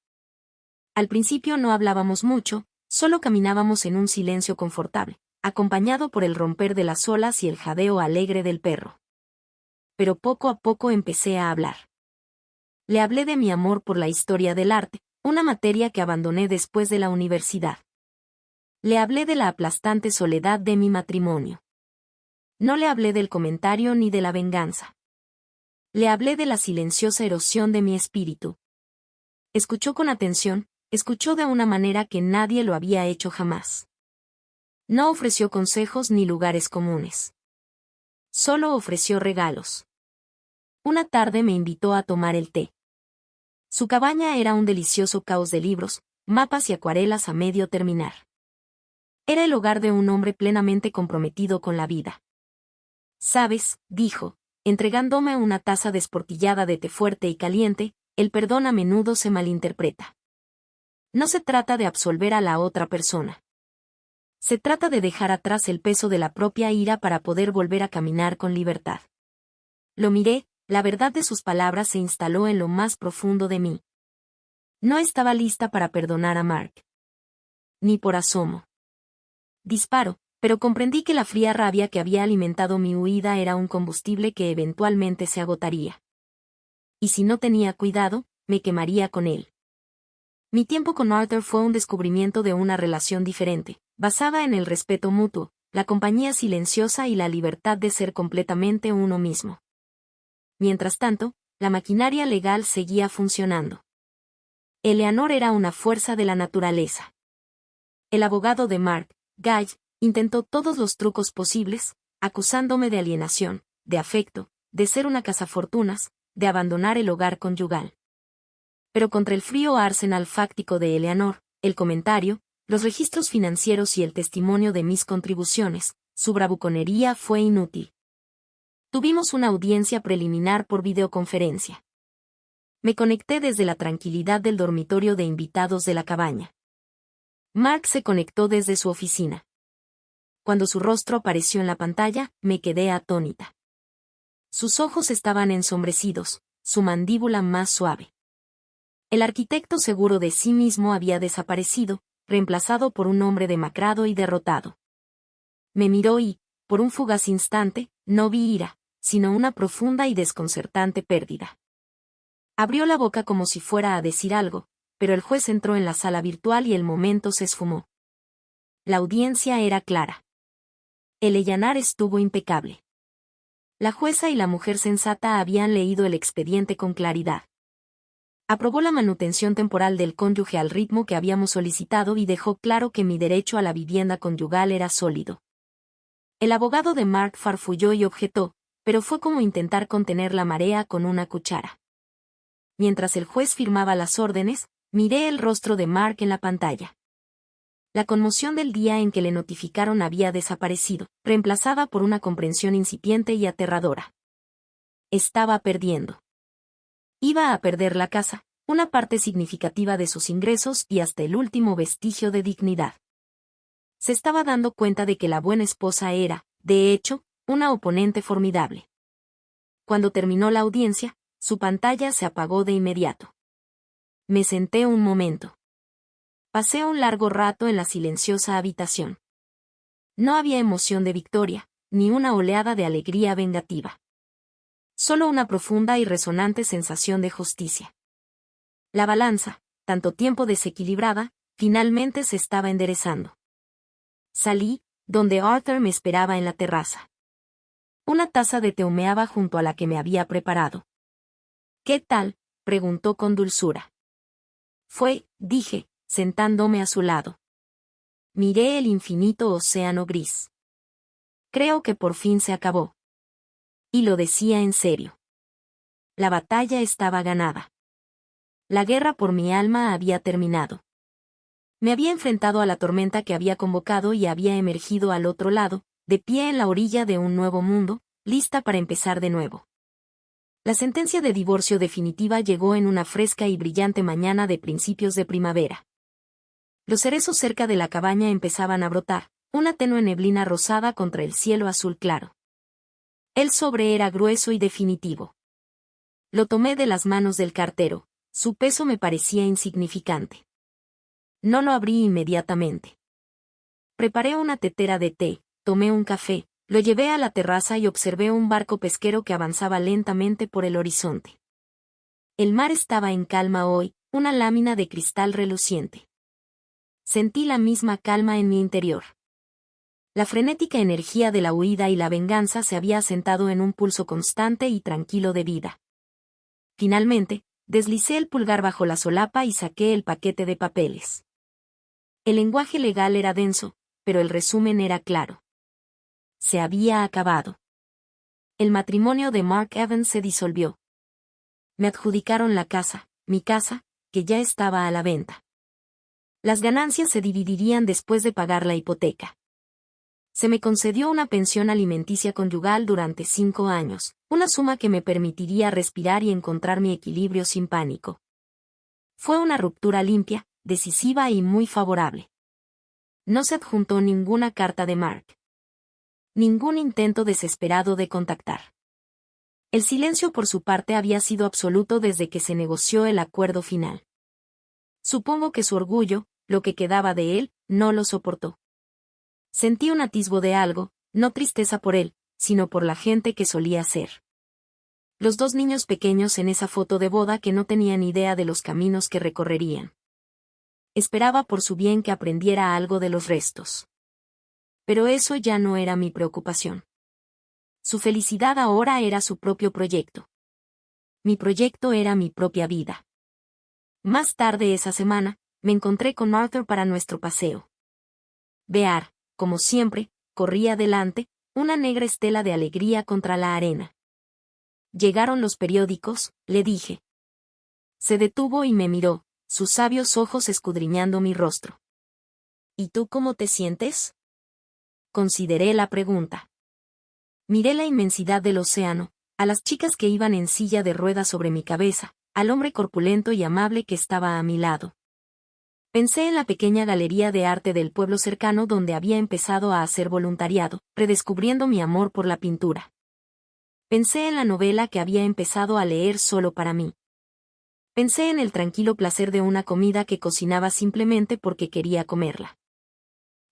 Al principio no hablábamos mucho, solo caminábamos en un silencio confortable, acompañado por el romper de las olas y el jadeo alegre del perro. Pero poco a poco empecé a hablar. Le hablé de mi amor por la historia del arte, una materia que abandoné después de la universidad. Le hablé de la aplastante soledad de mi matrimonio. No le hablé del comentario ni de la venganza. Le hablé de la silenciosa erosión de mi espíritu. Escuchó con atención, escuchó de una manera que nadie lo había hecho jamás. No ofreció consejos ni lugares comunes. Solo ofreció regalos. Una tarde me invitó a tomar el té. Su cabaña era un delicioso caos de libros, mapas y acuarelas a medio terminar. Era el hogar de un hombre plenamente comprometido con la vida. «Sabes», dijo, entregándome una taza desportillada de té fuerte y caliente, «el perdón a menudo se malinterpreta. No se trata de absolver a la otra persona. Se trata de dejar atrás el peso de la propia ira para poder volver a caminar con libertad». Lo miré, la verdad de sus palabras se instaló en lo más profundo de mí. No estaba lista para perdonar a Mark. Ni por asomo. Disparo, pero comprendí que la fría rabia que había alimentado mi huida era un combustible que eventualmente se agotaría. Y si no tenía cuidado, me quemaría con él. Mi tiempo con Arthur fue un descubrimiento de una relación diferente, basada en el respeto mutuo, la compañía silenciosa y la libertad de ser completamente uno mismo. Mientras tanto, la maquinaria legal seguía funcionando. Eleanor era una fuerza de la naturaleza. El abogado de Mark, Guy, intentó todos los trucos posibles, acusándome de alienación, de afecto, de ser una cazafortunas, de abandonar el hogar conyugal. Pero contra el frío arsenal fáctico de Eleanor, el comentario, los registros financieros y el testimonio de mis contribuciones, su bravuconería fue inútil. Tuvimos una audiencia preliminar por videoconferencia. Me conecté desde la tranquilidad del dormitorio de invitados de la cabaña. Mark se conectó desde su oficina. Cuando su rostro apareció en la pantalla, me quedé atónita. Sus ojos estaban ensombrecidos, su mandíbula más suave. El arquitecto seguro de sí mismo había desaparecido, reemplazado por un hombre demacrado y derrotado. Me miró y, por un fugaz instante, no vi ira, sino una profunda y desconcertante pérdida. Abrió la boca como si fuera a decir algo, pero el juez entró en la sala virtual y el momento se esfumó. La audiencia era clara. El allanar estuvo impecable. La jueza y la mujer sensata habían leído el expediente con claridad. Aprobó la manutención temporal del cónyuge al ritmo que habíamos solicitado y dejó claro que mi derecho a la vivienda conyugal era sólido. El abogado de Mark farfulló y objetó, pero fue como intentar contener la marea con una cuchara. Mientras el juez firmaba las órdenes, miré el rostro de Mark en la pantalla. La conmoción del día en que le notificaron había desaparecido, reemplazada por una comprensión incipiente y aterradora. Estaba perdiendo. Iba a perder la casa, una parte significativa de sus ingresos y hasta el último vestigio de dignidad. Se estaba dando cuenta de que la buena esposa era, de hecho, una oponente formidable. Cuando terminó la audiencia, su pantalla se apagó de inmediato. Me senté un momento. Pasé un largo rato en la silenciosa habitación. No había emoción de victoria, ni una oleada de alegría vengativa. Solo una profunda y resonante sensación de justicia. La balanza, tanto tiempo desequilibrada, finalmente se estaba enderezando. Salí, donde Arthur me esperaba en la terraza. Una taza de té humeaba junto a la que me había preparado. ¿Qué tal?, preguntó con dulzura. Dije, sentándome a su lado. Miré el infinito océano gris. Creo que por fin se acabó. Y lo decía en serio. La batalla estaba ganada. La guerra por mi alma había terminado. Me había enfrentado a la tormenta que había convocado y había emergido al otro lado, de pie en la orilla de un nuevo mundo, lista para empezar de nuevo. La sentencia de divorcio definitiva llegó en una fresca y brillante mañana de principios de primavera. Los cerezos cerca de la cabaña empezaban a brotar, una tenue neblina rosada contra el cielo azul claro. El sobre era grueso y definitivo. Lo tomé de las manos del cartero, su peso me parecía insignificante. No lo abrí inmediatamente. Preparé una tetera de té, tomé un café, lo llevé a la terraza y observé un barco pesquero que avanzaba lentamente por el horizonte. El mar estaba en calma hoy, una lámina de cristal reluciente. Sentí la misma calma en mi interior. La frenética energía de la huida y la venganza se había asentado en un pulso constante y tranquilo de vida. Finalmente, deslicé el pulgar bajo la solapa y saqué el paquete de papeles. El lenguaje legal era denso, pero el resumen era claro. Se había acabado. El matrimonio de Mark Evans se disolvió. Me adjudicaron la casa, mi casa, que ya estaba a la venta. Las ganancias se dividirían después de pagar la hipoteca. Se me concedió una pensión alimenticia conyugal durante 5 años, una suma que me permitiría respirar y encontrar mi equilibrio sin pánico. Fue una ruptura limpia, decisiva y muy favorable. No se adjuntó ninguna carta de Mark. Ningún intento desesperado de contactar. El silencio por su parte había sido absoluto desde que se negoció el acuerdo final. Supongo que su orgullo, lo que quedaba de él, no lo soportó. Sentí un atisbo de algo, no tristeza por él, sino por la gente que solía ser. Los 2 niños pequeños en esa foto de boda que no tenían idea de los caminos que recorrerían. Esperaba por su bien que aprendiera algo de los restos. Pero eso ya no era mi preocupación. Su felicidad ahora era su propio proyecto. Mi proyecto era mi propia vida. Más tarde esa semana, me encontré con Arthur para nuestro paseo. Bear, como siempre, corría delante, una negra estela de alegría contra la arena. Llegaron los periódicos, le dije. Se detuvo y me miró, sus sabios ojos escudriñando mi rostro. ¿Y tú cómo te sientes? Consideré la pregunta. Miré la inmensidad del océano, a las chicas que iban en silla de ruedas sobre mi cabeza, al hombre corpulento y amable que estaba a mi lado. Pensé en la pequeña galería de arte del pueblo cercano donde había empezado a hacer voluntariado, redescubriendo mi amor por la pintura. Pensé en la novela que había empezado a leer solo para mí. Pensé en el tranquilo placer de una comida que cocinaba simplemente porque quería comerla.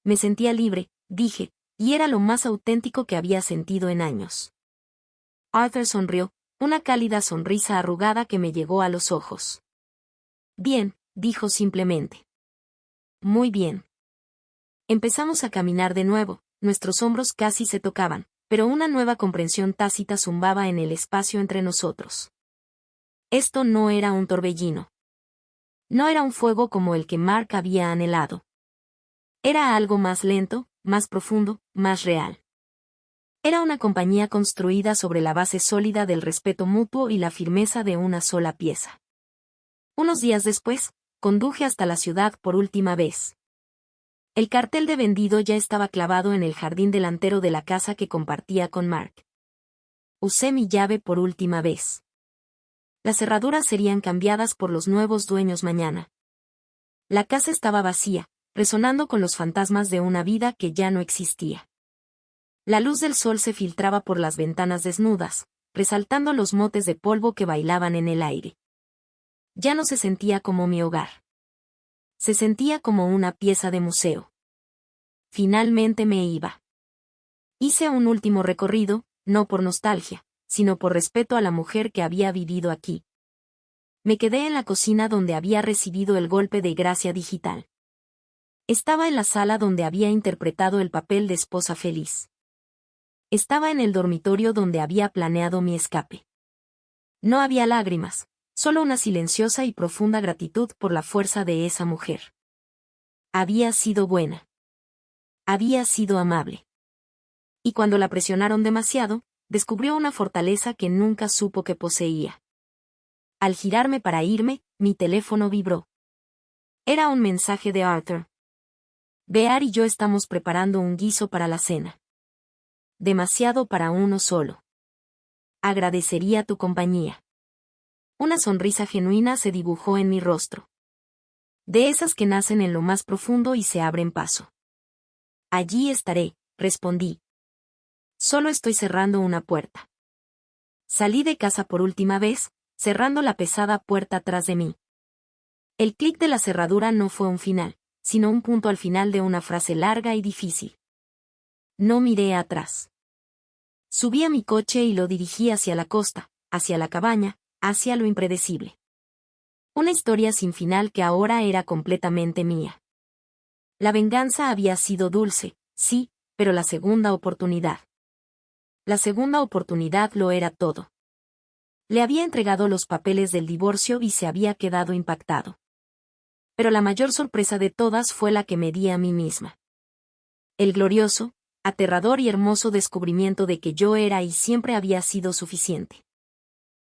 Me sentía libre, dije, y era lo más auténtico que había sentido en años. Arthur sonrió, una cálida sonrisa arrugada que me llegó a los ojos. Bien, dijo simplemente. Muy bien. Empezamos a caminar de nuevo, nuestros hombros casi se tocaban, pero una nueva comprensión tácita zumbaba en el espacio entre nosotros. Esto no era un torbellino. No era un fuego como el que Mark había anhelado. Era algo más lento, más profundo, más real. Era una compañía construida sobre la base sólida del respeto mutuo y la firmeza de una sola pieza. Unos días después, conduje hasta la ciudad por última vez. El cartel de vendido ya estaba clavado en el jardín delantero de la casa que compartía con Mark. Usé mi llave por última vez. Las cerraduras serían cambiadas por los nuevos dueños mañana. La casa estaba vacía, resonando con los fantasmas de una vida que ya no existía. La luz del sol se filtraba por las ventanas desnudas, resaltando los motes de polvo que bailaban en el aire. Ya no se sentía como mi hogar. Se sentía como una pieza de museo. Finalmente me iba. Hice un último recorrido, no por nostalgia, sino por respeto a la mujer que había vivido aquí. Me quedé en la cocina donde había recibido el golpe de gracia digital. Estaba en la sala donde había interpretado el papel de esposa feliz. Estaba en el dormitorio donde había planeado mi escape. No había lágrimas, solo una silenciosa y profunda gratitud por la fuerza de esa mujer. Había sido buena. Había sido amable. Y cuando la presionaron demasiado, descubrió una fortaleza que nunca supo que poseía. Al girarme para irme, mi teléfono vibró. Era un mensaje de Arthur. Bear y yo estamos preparando un guiso para la cena. Demasiado para uno solo. Agradecería tu compañía. Una sonrisa genuina se dibujó en mi rostro. De esas que nacen en lo más profundo y se abren paso. Allí estaré, respondí. Solo estoy cerrando una puerta. Salí de casa por última vez, cerrando la pesada puerta atrás de mí. El clic de la cerradura no fue un final, sino un punto al final de una frase larga y difícil. No miré atrás. Subí a mi coche y lo dirigí hacia la costa, hacia la cabaña, hacia lo impredecible. Una historia sin final que ahora era completamente mía. La venganza había sido dulce, sí, pero la segunda oportunidad. La segunda oportunidad lo era todo. Le había entregado los papeles del divorcio y se había quedado impactado. Pero la mayor sorpresa de todas fue la que me di a mí misma. El glorioso, aterrador y hermoso descubrimiento de que yo era y siempre había sido suficiente.